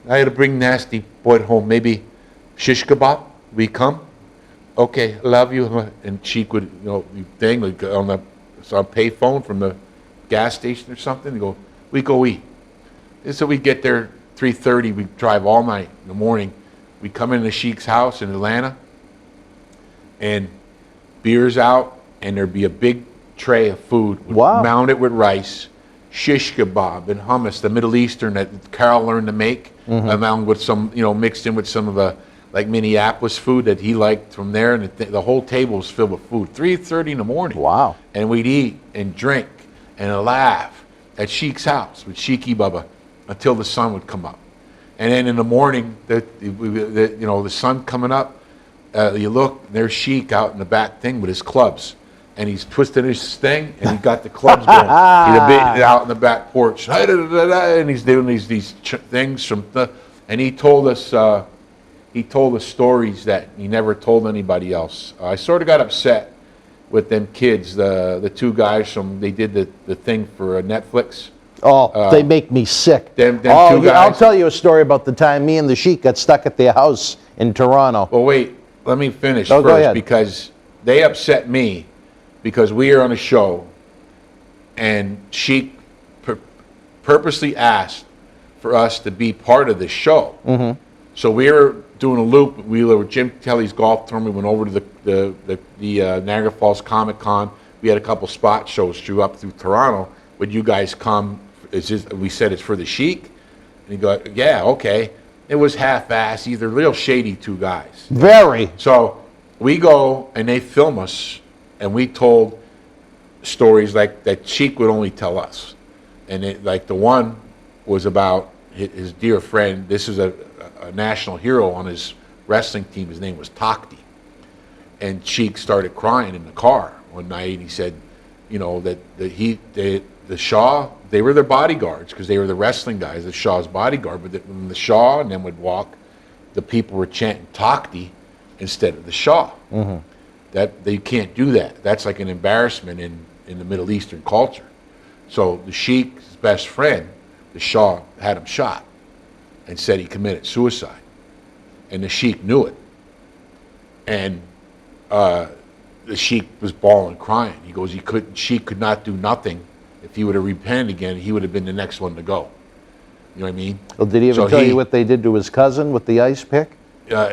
I had to bring Nasty Boy home. Maybe shish kebab? We come? Okay, love you." And Sheik would, thing like on the pay phone from the gas station or something. Go, "We go eat." And so we'd get there 3:30. We'd drive all night in the morning. We'd come into the Sheik's house in Atlanta, and beer's out, and there'd be a big tray of food mounted with rice, shish kebab and hummus, the Middle Eastern that Carol learned to make, along with some, mixed in with some of the like Minneapolis food that he liked from there, and the whole table was filled with food. 3:30 in the morning. Wow. And we'd eat and drink and laugh at Sheik's house with Sheiky Bubba until the sun would come up. And then in the morning, the sun coming up, you look, there's Sheik out in the back thing with his clubs. And he's twisting his thing, and he got the clubs going. He's out in the back porch, and he's doing these things from and he told us stories that he never told anybody else. I sort of got upset with them kids, the two guys they did the thing for Netflix. Oh, they make me sick. Them two guys. I'll tell you a story about the time me and the Sheik got stuck at their house in Toronto. Well, wait, let me finish go first, ahead. because they upset me because we are on a show, and Sheik purposely asked for us to be part of the show. Mm-hmm. So we were doing a loop. We were Jim Kelly's golf tournament. We went over to the Niagara Falls Comic Con. We had a couple spot shows up through Toronto. Would you guys come? We said it's for the Sheik. And he go, yeah, okay. It was half-assed. Either real shady two guys. Very. So we go and they film us, and we told stories like that Sheik would only tell us. And the one was about his dear friend. This is a national hero on his wrestling team. His name was Takti. And Sheik started crying in the car one night. He said, that the Shaw, they were their bodyguards because they were the wrestling guys, the Shaw's bodyguard. But when the Shaw and them would walk, the people were chanting Takti instead of the Shaw. Mm-hmm. That they can't do that. That's like an embarrassment in the Middle Eastern culture. So the Sheik's best friend, the Shaw, had him shot and said he committed suicide. And the Sheik knew it. And the Sheik was bawling, crying. He goes, Sheik could not do nothing. If he would have repented again, he would have been the next one to go. You know what I mean? Well, did he ever tell you what they did to his cousin with the ice pick?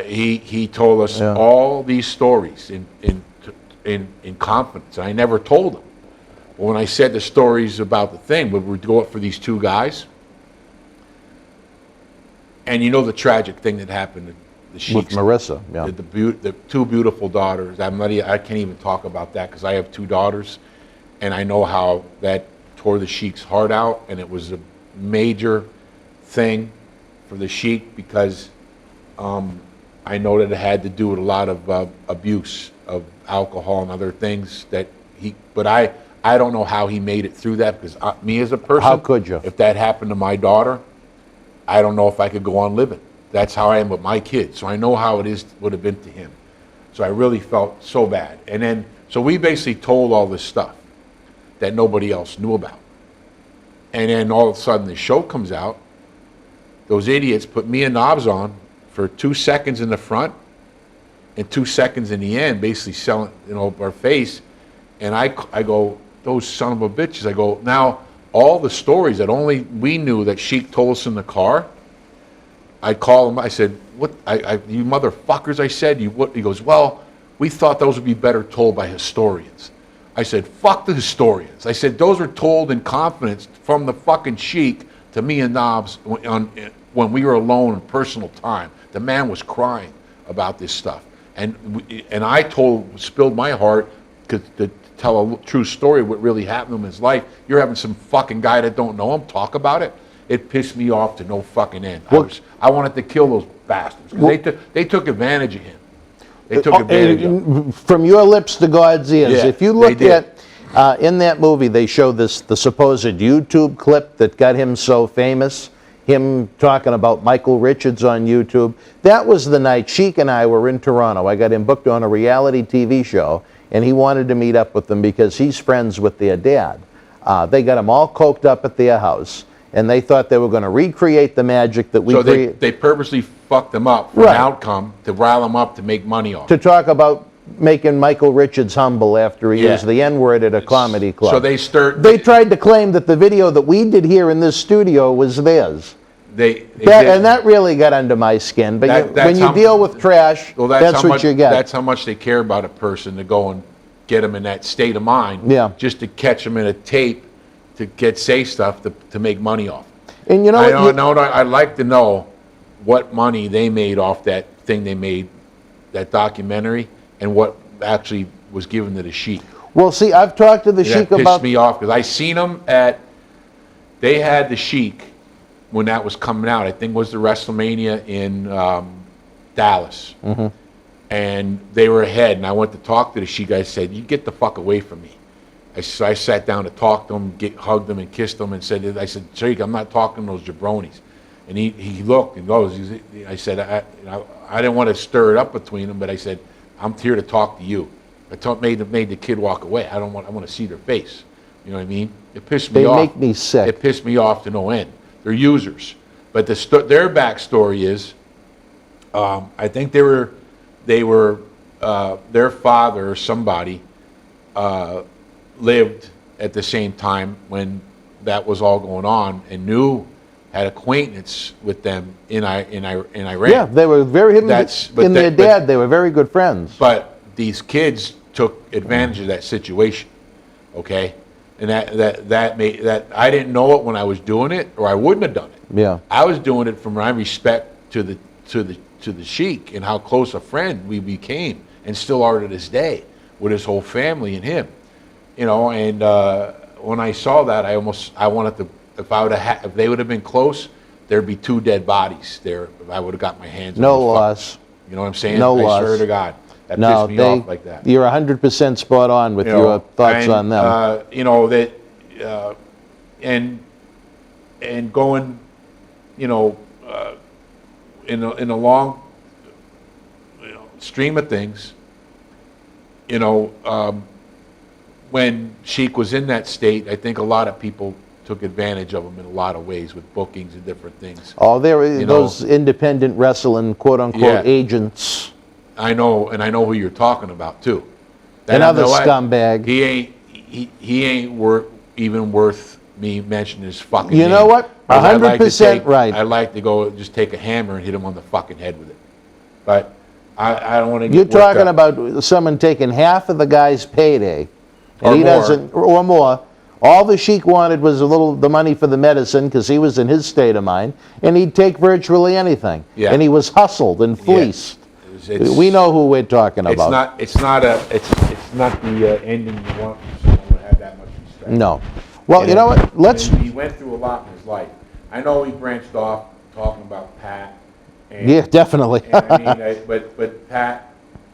He told us all these stories in confidence. I never told him. But when I said the stories about the thing, we would go up for these two guys. And the tragic thing that happened to the Sheiks. With Marissa, yeah. The two beautiful daughters. I can't even talk about that because I have two daughters. And I know how that tore the Sheik's heart out. And it was a major thing for the Sheik because I know that it had to do with a lot of abuse of alcohol and other things but I don't know how he made it through that because me as a person, how could you? If that happened to my daughter, I don't know if I could go on living. That's how I am with my kids. So I know how it would have been to him. So I really felt so bad. And then, so we basically told all this stuff that nobody else knew about. And then all of a sudden the show comes out. Those idiots put me and Knobs on for 2 seconds in the front and 2 seconds in the end, basically selling, our face. And I go, those son of a bitches. I go, now all the stories that only we knew that Sheik told us in the car, I call him, I said, what, you motherfuckers, I said, what? He goes, well, we thought those would be better told by historians. I said, fuck the historians. I said, those were told in confidence from the fucking Sheik to me and Knobs when we were alone in personal time. The man was crying about this stuff. And I spilled my heart to tell a true story of what really happened in his life. You're having some fucking guy that don't know him talk about it. It pissed me off to no fucking end. I wanted to kill those bastards. They took advantage of him. They took advantage of him. From your lips to God's ears. Yeah, if you look at, in that movie, they show the supposed YouTube clip that got him so famous, him talking about Michael Richards on YouTube. That was the night Sheik and I were in Toronto. I got him booked on a reality TV show, and he wanted to meet up with them because he's friends with their dad. They got him all coked up at their house, and they thought they were going to recreate the magic that we created. So they purposely fucked them up for an outcome to rile them up to make money off. To talk about making Michael Richards humble after he used the N-word at a comedy club. So they tried to claim that the video that we did here in this studio was theirs. And that really got under my skin. But when you deal with trash, that's what you get. That's how much they care about a person, to go and get them in that state of mind, just to catch them in a tape to say stuff to make money off. And you know I'd like to know what money they made off that thing they made, that documentary, and what actually was given to the Sheik. Well, see, I've talked to the Sheik about... That pissed me off, because I seen them they had the Sheik when that was coming out. I think it was the WrestleMania in Dallas. And they were ahead, and I went to talk to the Sheik. I said, "You get the fuck away from me." I sat down to talk to him, hugged him, and kissed him, and said, "I said, Sheik, I'm not talking to those jabronis." And he looked and goes. I said, I didn't want to stir it up between them, but I said, "I'm here to talk to you." Made the kid walk away. I want to see their face. You know what I mean? It pissed me off. They make me sick. It pissed me off to no end. They're users, but their backstory is, I think they were their father or somebody lived at the same time when that was all going on and had acquaintance with them in Iran. Yeah, they were they were very good friends. But these kids took advantage of that situation, okay? And that made that I didn't know it when I was doing it, or I wouldn't have done it. Yeah, I was doing it from my respect to the Sheik and how close a friend we became, and still are to this day, with his whole family and him, you know. And when I saw that, I wanted to. If they would have been close, there'd be 2 dead bodies there. If I would have got my hands on no those loss. You know what I'm saying? No I loss. swear to God, that pissed me off like that. You're 100% spot on with your thoughts on them. You know that, and going, you know, in a long, stream of things, you know, when Sheik was in that state, I think a lot of people took advantage of him in a lot of ways with bookings and different things. Oh, there were those independent wrestling quote-unquote agents. I know, and I know who you're talking about too. Another scumbag. He ain't worth me mentioning his fucking You name. know what? 100% right. I'd like to go just take a hammer and hit him on the fucking head with it. But I don't want to get You're worked talking up. about someone taking half of the guy's payday, and Or he more. doesn't, or more. All the Sheik wanted was the money for the medicine, because he was in his state of mind, and he'd take virtually anything. Yeah. And he was hustled and fleeced. It's- We know who we're talking about. It's not the ending you want from someone to have that much respect. No. Well, And you know what? He went through a lot in his life. I know he branched off talking about Pat. And, Yeah, definitely. and I mean, but Pat,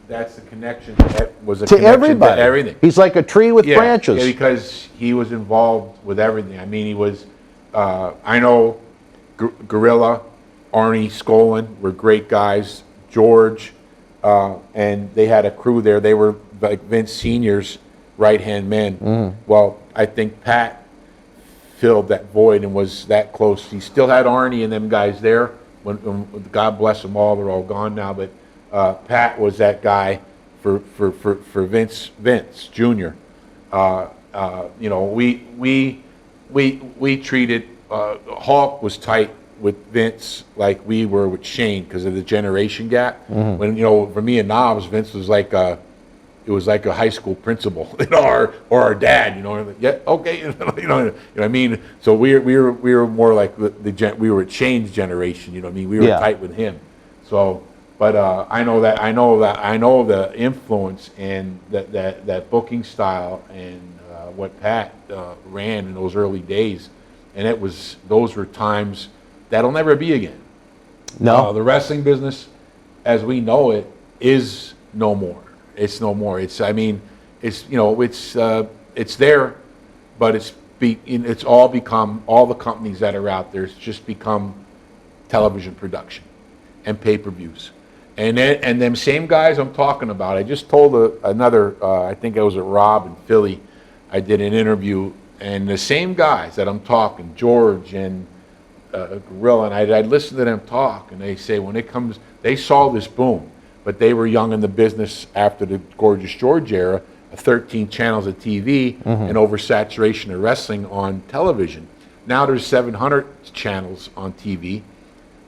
that's the connection. That was a To connection everybody. to everything. He's like a tree with branches. Yeah, because he was involved with everything. I mean, he was. I know Gorilla, Arnie Skolin were great guys. George, and they had a crew there. They were like Vince Senior's right-hand men. Well, I think Pat filled that void and was that close. He still had Arnie and them guys there. When God bless them all, they're all gone now. But Pat was that guy for Vince Jr. You know, we treated Hulk was tight with Vince like we were with Shane because of the generation gap. When, you know, for me and Knobs, Vince was like a high school principal, you know, or our dad, you know. Yeah, okay, you know what I mean. So we were more like we were a Shane's generation, you know what I mean. We were tight with him. So, but I know the influence and that booking style and what Pat ran in those early days, and those were times that'll never be again. No. The wrestling business, as we know it, is no more. It's no more. It's there, but it's all become, all the companies that are out there, it's just become television production and pay-per-views. And them same guys I'm talking about, I just told another, I think I was at Rob in Philly, I did an interview, and the same guys that I'm talking, George and Gorilla, and I'd listen to them talk, and they say they saw this boom, but they were young in the business after the Gorgeous George era, 13 channels of TV and oversaturation of wrestling on television. Now there's 700 channels on TV,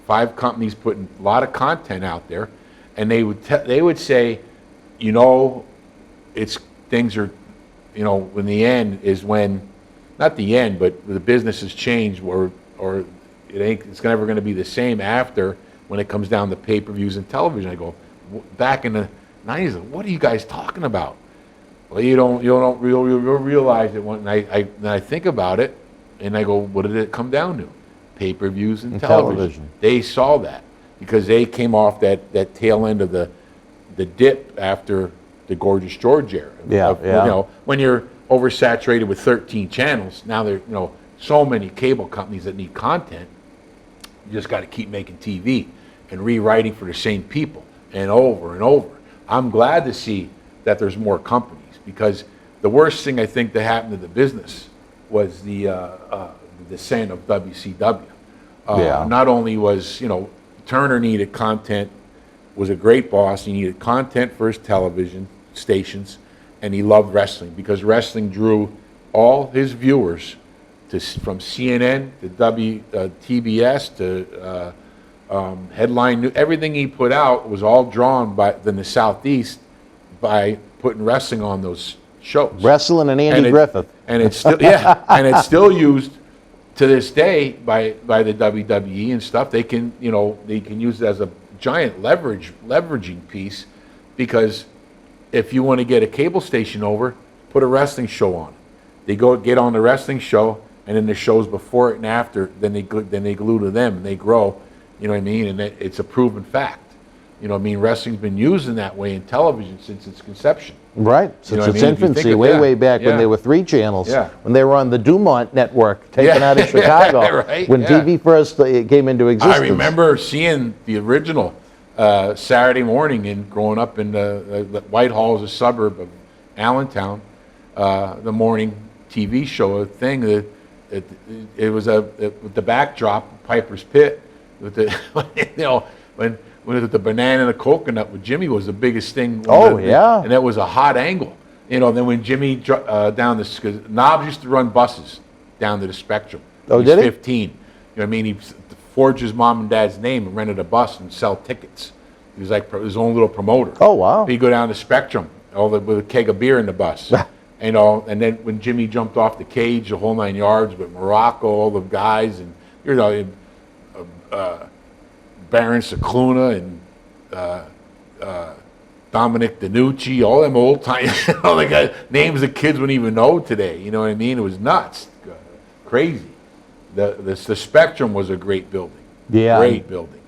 5 companies putting a lot of content out there, and they would say, you know, things are, you know, when the end is when, not the end, but the business has changed, or it's never going to be the same after when it comes down to pay-per-views and television. I go, back in the 90s, what are you guys talking about? Well, you don't realize it when I think about it, and I go, what did it come down to? pay-per-views and And television. television. They saw that because they came off that tail end of the dip after the Gorgeous George era. Yeah, yeah. You know, when you're oversaturated with 13 channels, now there so many cable companies that need content. You just got to keep making TV and rewriting for the same people and over and over. I'm glad to see that there's more companies, because the worst thing I think that happened to the business was the descent of WCW. Yeah. Not only was, Turner needed content, was a great boss. He needed content for his television stations, and he loved wrestling because wrestling drew all his viewers from CNN to TBS to Headline News. Everything he put out was all drawn in the Southeast by putting wrestling on those shows. Wrestling and Andy Griffith. And it's still and it's still used to this day by the WWE and stuff. They can use it as a giant leveraging piece, because if you want to get a cable station over, put a wrestling show on. They go get on the wrestling show, and then the shows before it and after, then they glue to them and they grow. You know what I mean? And it's a proven fact. Wrestling's been used in that way in television since its conception. Right, since its infancy, way back when they were 3 channels, when they were on the Dumont network, taken out of Chicago, when TV first came into existence. I remember seeing the original Saturday morning and growing up in the Whitehall is a suburb of Allentown, the morning TV show thing. It was with the backdrop, Piper's Pit, with the when the banana and the coconut with Jimmy was the biggest thing. And that was a hot angle. Then when Jimmy down this, because Knobs used to run buses down to the Spectrum. Oh, he did was he? 15. He forged his mom and dad's name and rented a bus and sell tickets. He was like his own little promoter. Oh, wow. He'd go down to Spectrum with a keg of beer in the bus. And then when Jimmy jumped off the cage, the whole 9 yards with Morocco, all the guys, and Baron Cicluna and Dominic DiNucci, all them old time, names the kids wouldn't even know today. You know what I mean? It was nuts, crazy. The Spectrum was a great building. Yeah. Great building.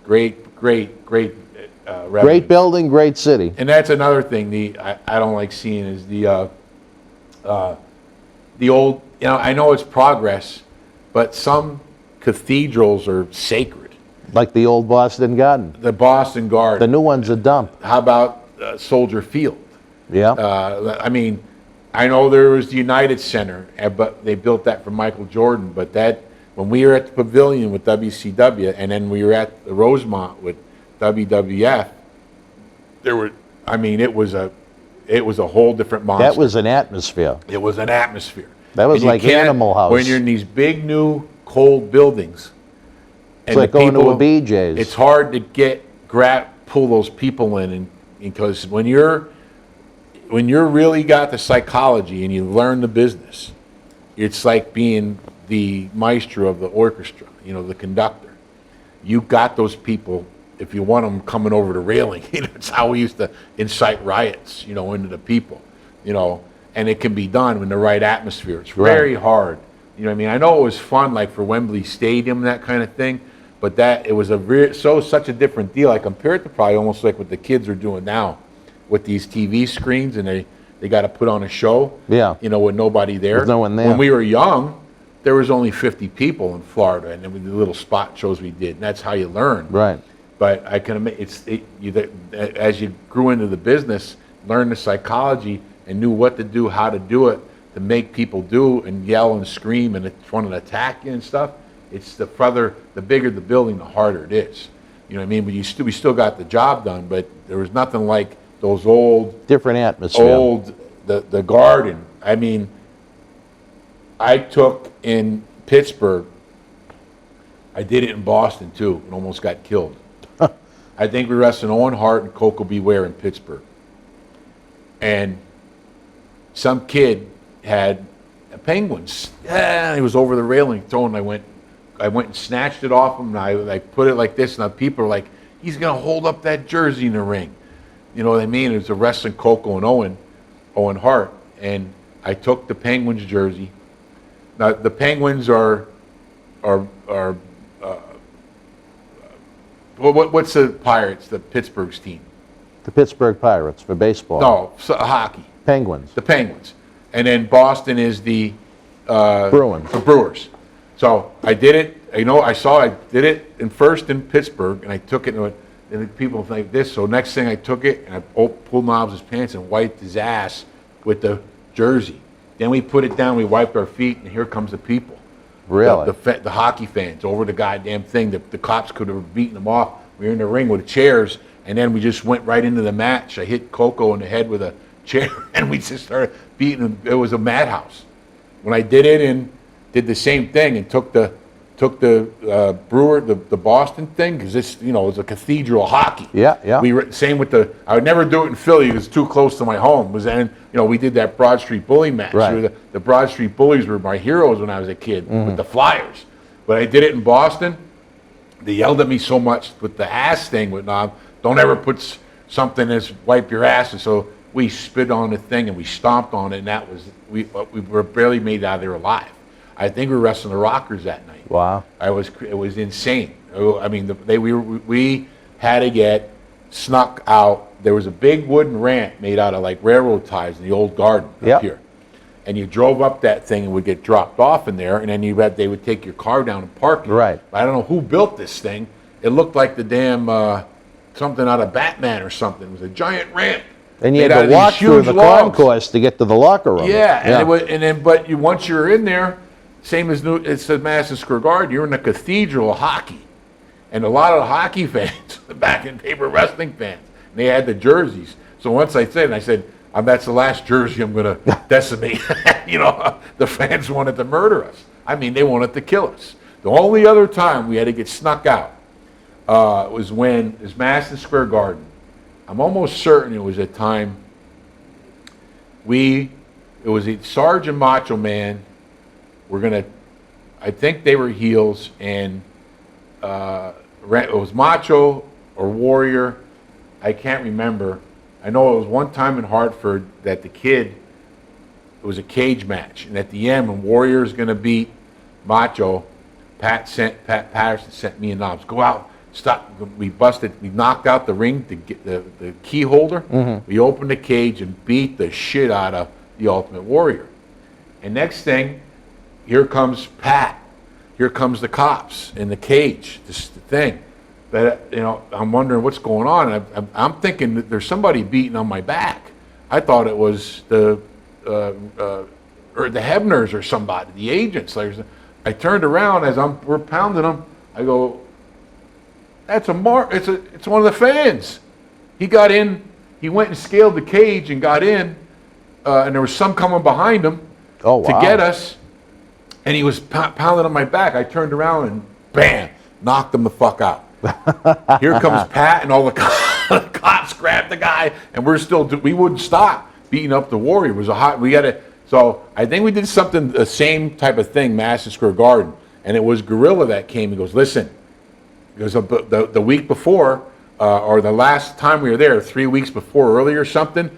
Great revenue. Great building, great city. And that's another thing I don't like seeing is the old, I know it's progress, but some cathedrals are sacred. Like the old Boston Garden. The Boston Garden. The new one's a dump. How about Soldier Field? Yeah. I know there was the United Center, but they built that for Michael Jordan. But when we were at the Pavilion with WCW, and then we were at the Rosemont with WWF, it was a whole different monster. That was an atmosphere. It was an atmosphere. That was like Animal House. When you're in these big, new, cold buildings, it's like going to a BJ's. It's hard to pull those people in, and because when you're really got the psychology and you learn the business, it's like being the maestro of the orchestra, the conductor. You got those people. If you want them coming over the railing, it's how we used to incite riots, into the people, and it can be done in the right atmosphere. It's very hard. I know it was fun, like for Wembley Stadium, that kind of thing, but it was such a different deal. I compare it to probably almost like what the kids are doing now with these TV screens, and they got to put on a show, with nobody there. There's no one there. When we were young, there was only 50 people in Florida, and then with the little spot shows we did, and that's how you learn. Right. But I can imagine as you grew into the business, learned the psychology and knew what to do, how to do it, to make people do and yell and scream and want to attack you and stuff. It's the bigger the building, the harder it is. You know what I mean? But we still got the job done. But there was nothing like those old different atmosphere. The Garden. I took in Pittsburgh. I did it in Boston too, and almost got killed. I think we wrestled Owen Hart and Coco Beware in Pittsburgh. And some kid had penguins. He was over the railing throwing. I went and snatched it off him, and I put it like this, and the people are like, he's going to hold up that jersey in the ring. You know what I mean? It was a wrestling Coco and Owen Hart. And I took the Penguins jersey. Now, the Penguins are what's the Pirates, the Pittsburgh's team? The Pittsburgh Pirates for baseball. No, hockey. Penguins. The Penguins. And then Boston is the Bruins. The Brewers. So I did it. I did it first in Pittsburgh, and I took it, and people think this. So next thing I took it, and I pulled Knobs' pants and wiped his ass with the jersey. Then we put it down, we wiped our feet, and here comes the people. Really? The hockey fans over the goddamn thing. The cops could have beaten them off. We were in the ring with chairs, and then we just went right into the match. I hit Coco in the head with a chair, and we just started beating him. It was a madhouse. When I did it and did the same thing and took the Brewer, the Boston thing, because this, it was a cathedral hockey. Yeah. Same with I would never do it in Philly. It was too close to my home. We did that Broad Street Bully match. Right. The Broad Street Bullies were my heroes when I was a kid with the Flyers. But I did it in Boston. They yelled at me so much with the ass thing with Knob. Don't ever put something as wipe your ass. And so we spit on the thing and we stomped on it, and that was we were barely made out of there alive. I think we were wrestling the Rockers that night. Wow. It was insane. I mean, we had to get snuck out. There was a big wooden ramp made out of like railroad ties in the old garden up here. And you drove up that thing and would get dropped off in there, and then they would take your car down and park it. Right. I don't know who built this thing. It looked like the damn something out of Batman or something. It was a giant ramp. And you had to walk through the concourse to get to the locker room. Yeah. But once you're in there, same as it says Madison Square Garden, you're in the cathedral of hockey. And a lot of the hockey fans, back in paper wrestling fans, and they had the jerseys. So once I said, that's the last jersey I'm going to decimate. The fans wanted to murder us. I mean, they wanted to kill us. The only other time we had to get snuck out was when it was Madison Square Garden. I'm almost certain it was a time it was Sarge and Macho Man. I think they were heels, and it was Macho or Warrior. I can't remember. I know it was one time in Hartford that it was a cage match, and at the end, when Warrior's going to beat Macho, Pat Patterson sent me and Knobs, go out, stop. We knocked out the ring, the key holder. Mm-hmm. We opened the cage and beat the shit out of the Ultimate Warrior. And next thing, here comes Pat. Here comes the cops in the cage. This thing. That I'm wondering what's going on. I'm thinking that there's somebody beating on my back. I thought it was the Hebners or somebody, the agents. I turned around as we're pounding them. I go, that's it's one of the fans. He got in. He went and scaled the cage and got in, and there was some coming behind him to get us. And he was pounding on my back. I turned around and bam, knocked him the fuck out. Here comes Pat and all the cops grabbed the guy, and we wouldn't stop beating up the Warrior. It was so I think we did something, the same type of thing, Madison Square Garden, and it was Gorilla that came and goes, listen, because the week before, or the last time we were there, 3 weeks before, earlier or something,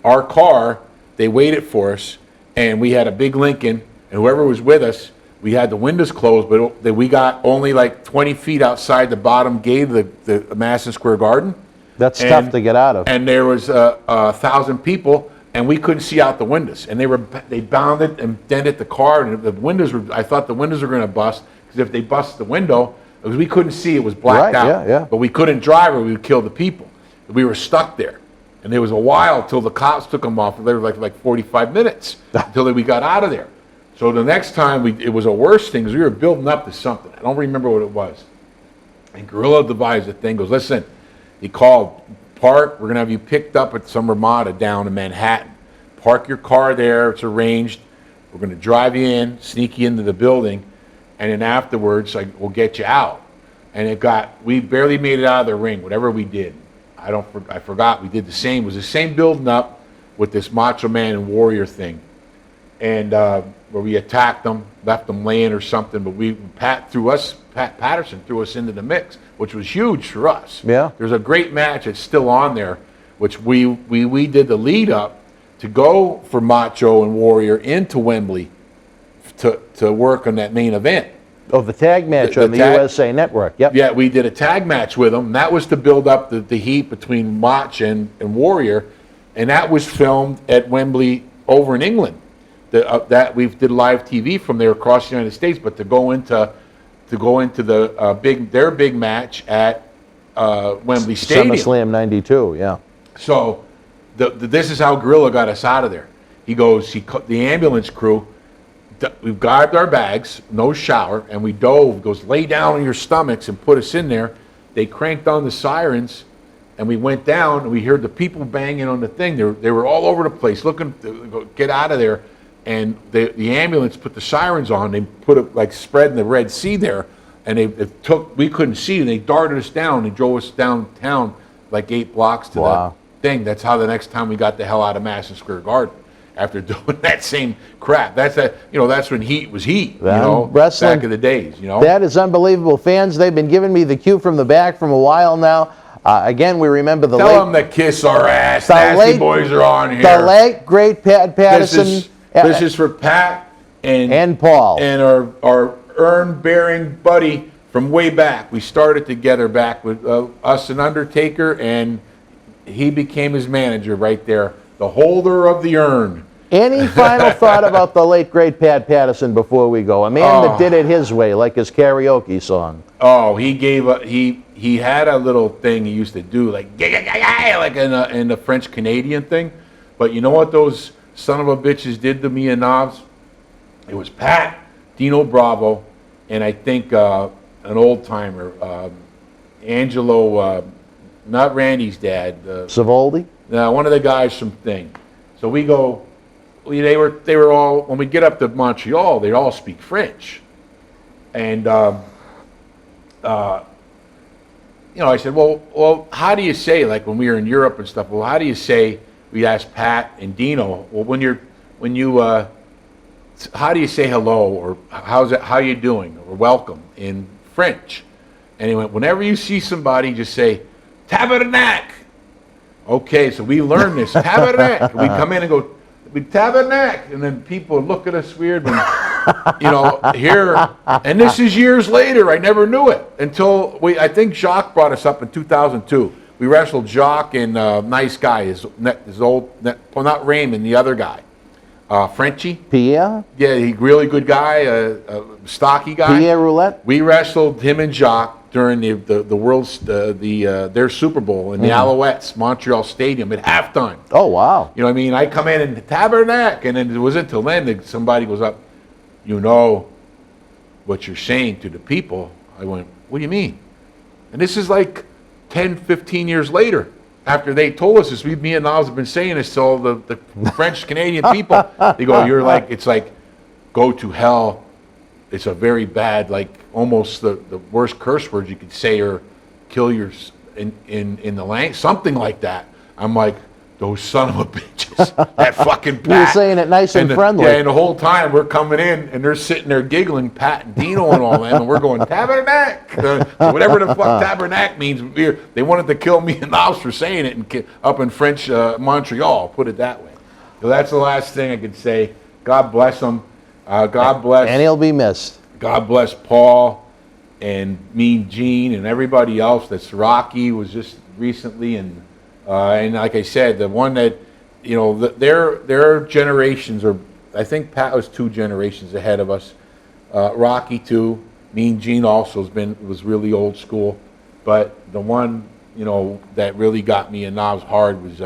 our car, they waited for us, and we had a big Lincoln, and whoever was with us, we had the windows closed, but we got only like 20 feet outside the bottom gate of the Madison Square Garden. That's tough to get out of. And there was 1,000 people, and we couldn't see out the windows. And they bounded and dented the car, and I thought the windows were going to bust, because if they bust the window, because we couldn't see, it was blacked out. Yeah. But we couldn't drive or we would kill the people. We were stuck there. And there was a while till the cops took them off. They were like 45 minutes until we got out of there. So the next time, it was a worse thing, because we were building up to something. I don't remember what it was. And Gorilla devised a thing, goes, listen, he called, park, we're going to have you picked up at some Ramada down in Manhattan. Park your car there, it's arranged. We're going to drive you in, sneak you into the building, and then afterwards, we'll get you out. And we barely made it out of the ring, whatever we did. I forgot, we did the same. It was the same building up with this Macho Man and Warrior thing. And where we attacked them, left them laying or something, but Pat Patterson threw us into the mix, which was huge for us. Yeah. There's a great match that's still on there, which we did the lead up to go for Macho and Warrior into Wembley to work on that main event. Oh, the tag match on the USA Network. Yep. Yeah, we did a tag match with them. That was to build up the heat between Mach and Warrior, and that was filmed at Wembley over in England. That we did live TV from there across the United States, but to go into their big match at Wembley Stadium. SummerSlam '92. Yeah. So this is how Gorilla got us out of there. He goes, the ambulance crew. We grabbed our bags, no shower, and we dove. He goes, lay down on your stomachs and put us in there. They cranked on the sirens, and we went down, and we heard the people banging on the thing. They were all over the place looking to get out of there. And the ambulance put the sirens on. They put it like spread in the Red Sea there, and we couldn't see. And they darted us down. They drove us downtown like 8 blocks to the thing. That's how the next time we got the hell out of Madison Square Garden. After doing that same crap, that's when heat was heat. Wrestling, back in the days. That is unbelievable. Fans, they've been giving me the cue from the back from a while now. Again, we remember the Tell them to kiss our ass. Nasty boys are on here. The late great Pat Patterson. This is for Pat and Paul and our urn-bearing buddy from way back. We started together back with us and Undertaker, and he became his manager right there. The holder of the urn. Any final thought about the late, great Pat Patterson before we go? A man that did it his way, like his karaoke song. Oh, he had a little thing he used to do, like in the French Canadian thing. But you know what those son of a bitches did to me and Knobs? It was Pat, Dino Bravo, and I think an old timer, Angelo, not Randy's dad. Savoldi? Now, one of the guys from Thing. So we go. They were all, when we get up to Montreal, they all speak French, and I said, well, how do you say, like when we were in Europe and stuff? Well, how do you say? We asked Pat and Dino. Well, how do you say hello, or how you doing, or welcome in French? And he went, whenever you see somebody, just say tabernacle. Okay, so we learned this. Tabernacle. We come in and go, tabernacle. And then people look at us weird. And, here. And this is years later. I never knew it until I think Jacques brought us up in 2002. We wrestled Jacques and nice guy, his old, well, not Raymond, the other guy. Frenchie. Pierre? Yeah, he really good guy, stocky guy. Pierre Roulette? We wrestled him and Jacques during the world's their Super Bowl in the Alouettes Montreal Stadium at halftime. Oh wow! You know what I mean? I come in and tabernacle, and then it wasn't until then that somebody goes up. You know what you're saying to the people. I went, what do you mean? And this is like 10, 15 years later. After they told us this, me and Niles have been saying this to all the French Canadian people. They go, it's like, go to hell. It's a very bad, like almost the worst curse words you could say, or kill your in the language, something like that. I'm like, those son of a bitches, that fucking Pat. You were saying it nice and friendly. Yeah, and the whole time we're coming in and they're sitting there giggling, Pat and Dino and all them, and we're going, tabernacle. So whatever the fuck tabernacle means, they wanted to kill me and Niles for saying it up in French Montreal, put it that way. So that's the last thing I could say. God bless them. God bless. And he'll be missed. God bless Paul and Mean Gene and everybody else. That's Rocky was just recently, and like I said, the one that, their generations are, I think Pat was 2 generations ahead of us. Rocky too. Mean Gene also was really old school, but the one that really got me in knobs hard was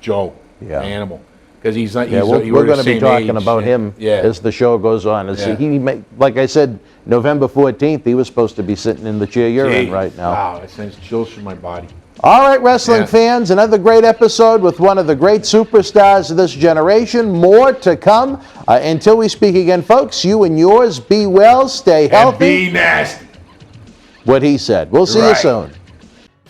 Joe, Animal. Because we're going to be talking about him as the show goes on. Like I said, November 14th, he was supposed to be sitting in the chair you're in right now. Wow, that sends chills through my body. All right, wrestling fans, another great episode with one of the great superstars of this generation. More to come. Until we speak again, folks, you and yours, be well, stay healthy. And be nasty. What he said. We'll see you soon.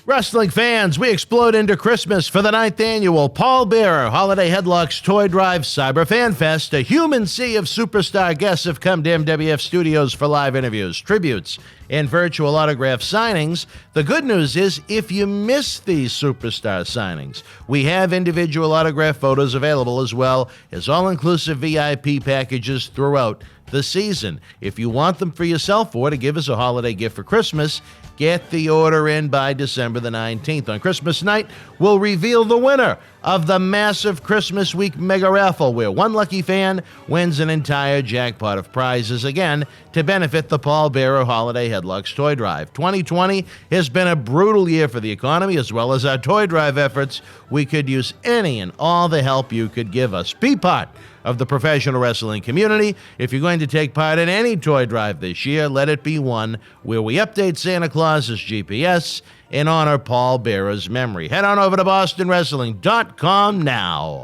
Wrestling fans, we explode into Christmas for the 9th annual Paul Bearer Holiday Headlocks Toy Drive Cyber Fanfest. A human sea of superstar guests have come to MWF Studios for live interviews, tributes, and virtual autograph signings. The good news is, if you miss these superstar signings, we have individual autograph photos available, as well as all-inclusive VIP packages throughout the season. If you want them for yourself or to give as a holiday gift for Christmas, get the order in by December the 19th. On Christmas night, we'll reveal the winner of the massive Christmas Week Mega Raffle, where one lucky fan wins an entire jackpot of prizes, again, to benefit the Paul Bearer Holiday Headlocks Toy Drive. 2020 has been a brutal year for the economy, as well as our toy drive efforts. We could use any and all the help you could give us. Be part of the professional wrestling community. If you're going to take part in any toy drive this year, let it be one where we update Santa Claus's GPS and honor Paul Bearer's memory. Head on over to BostonWrestling.com now.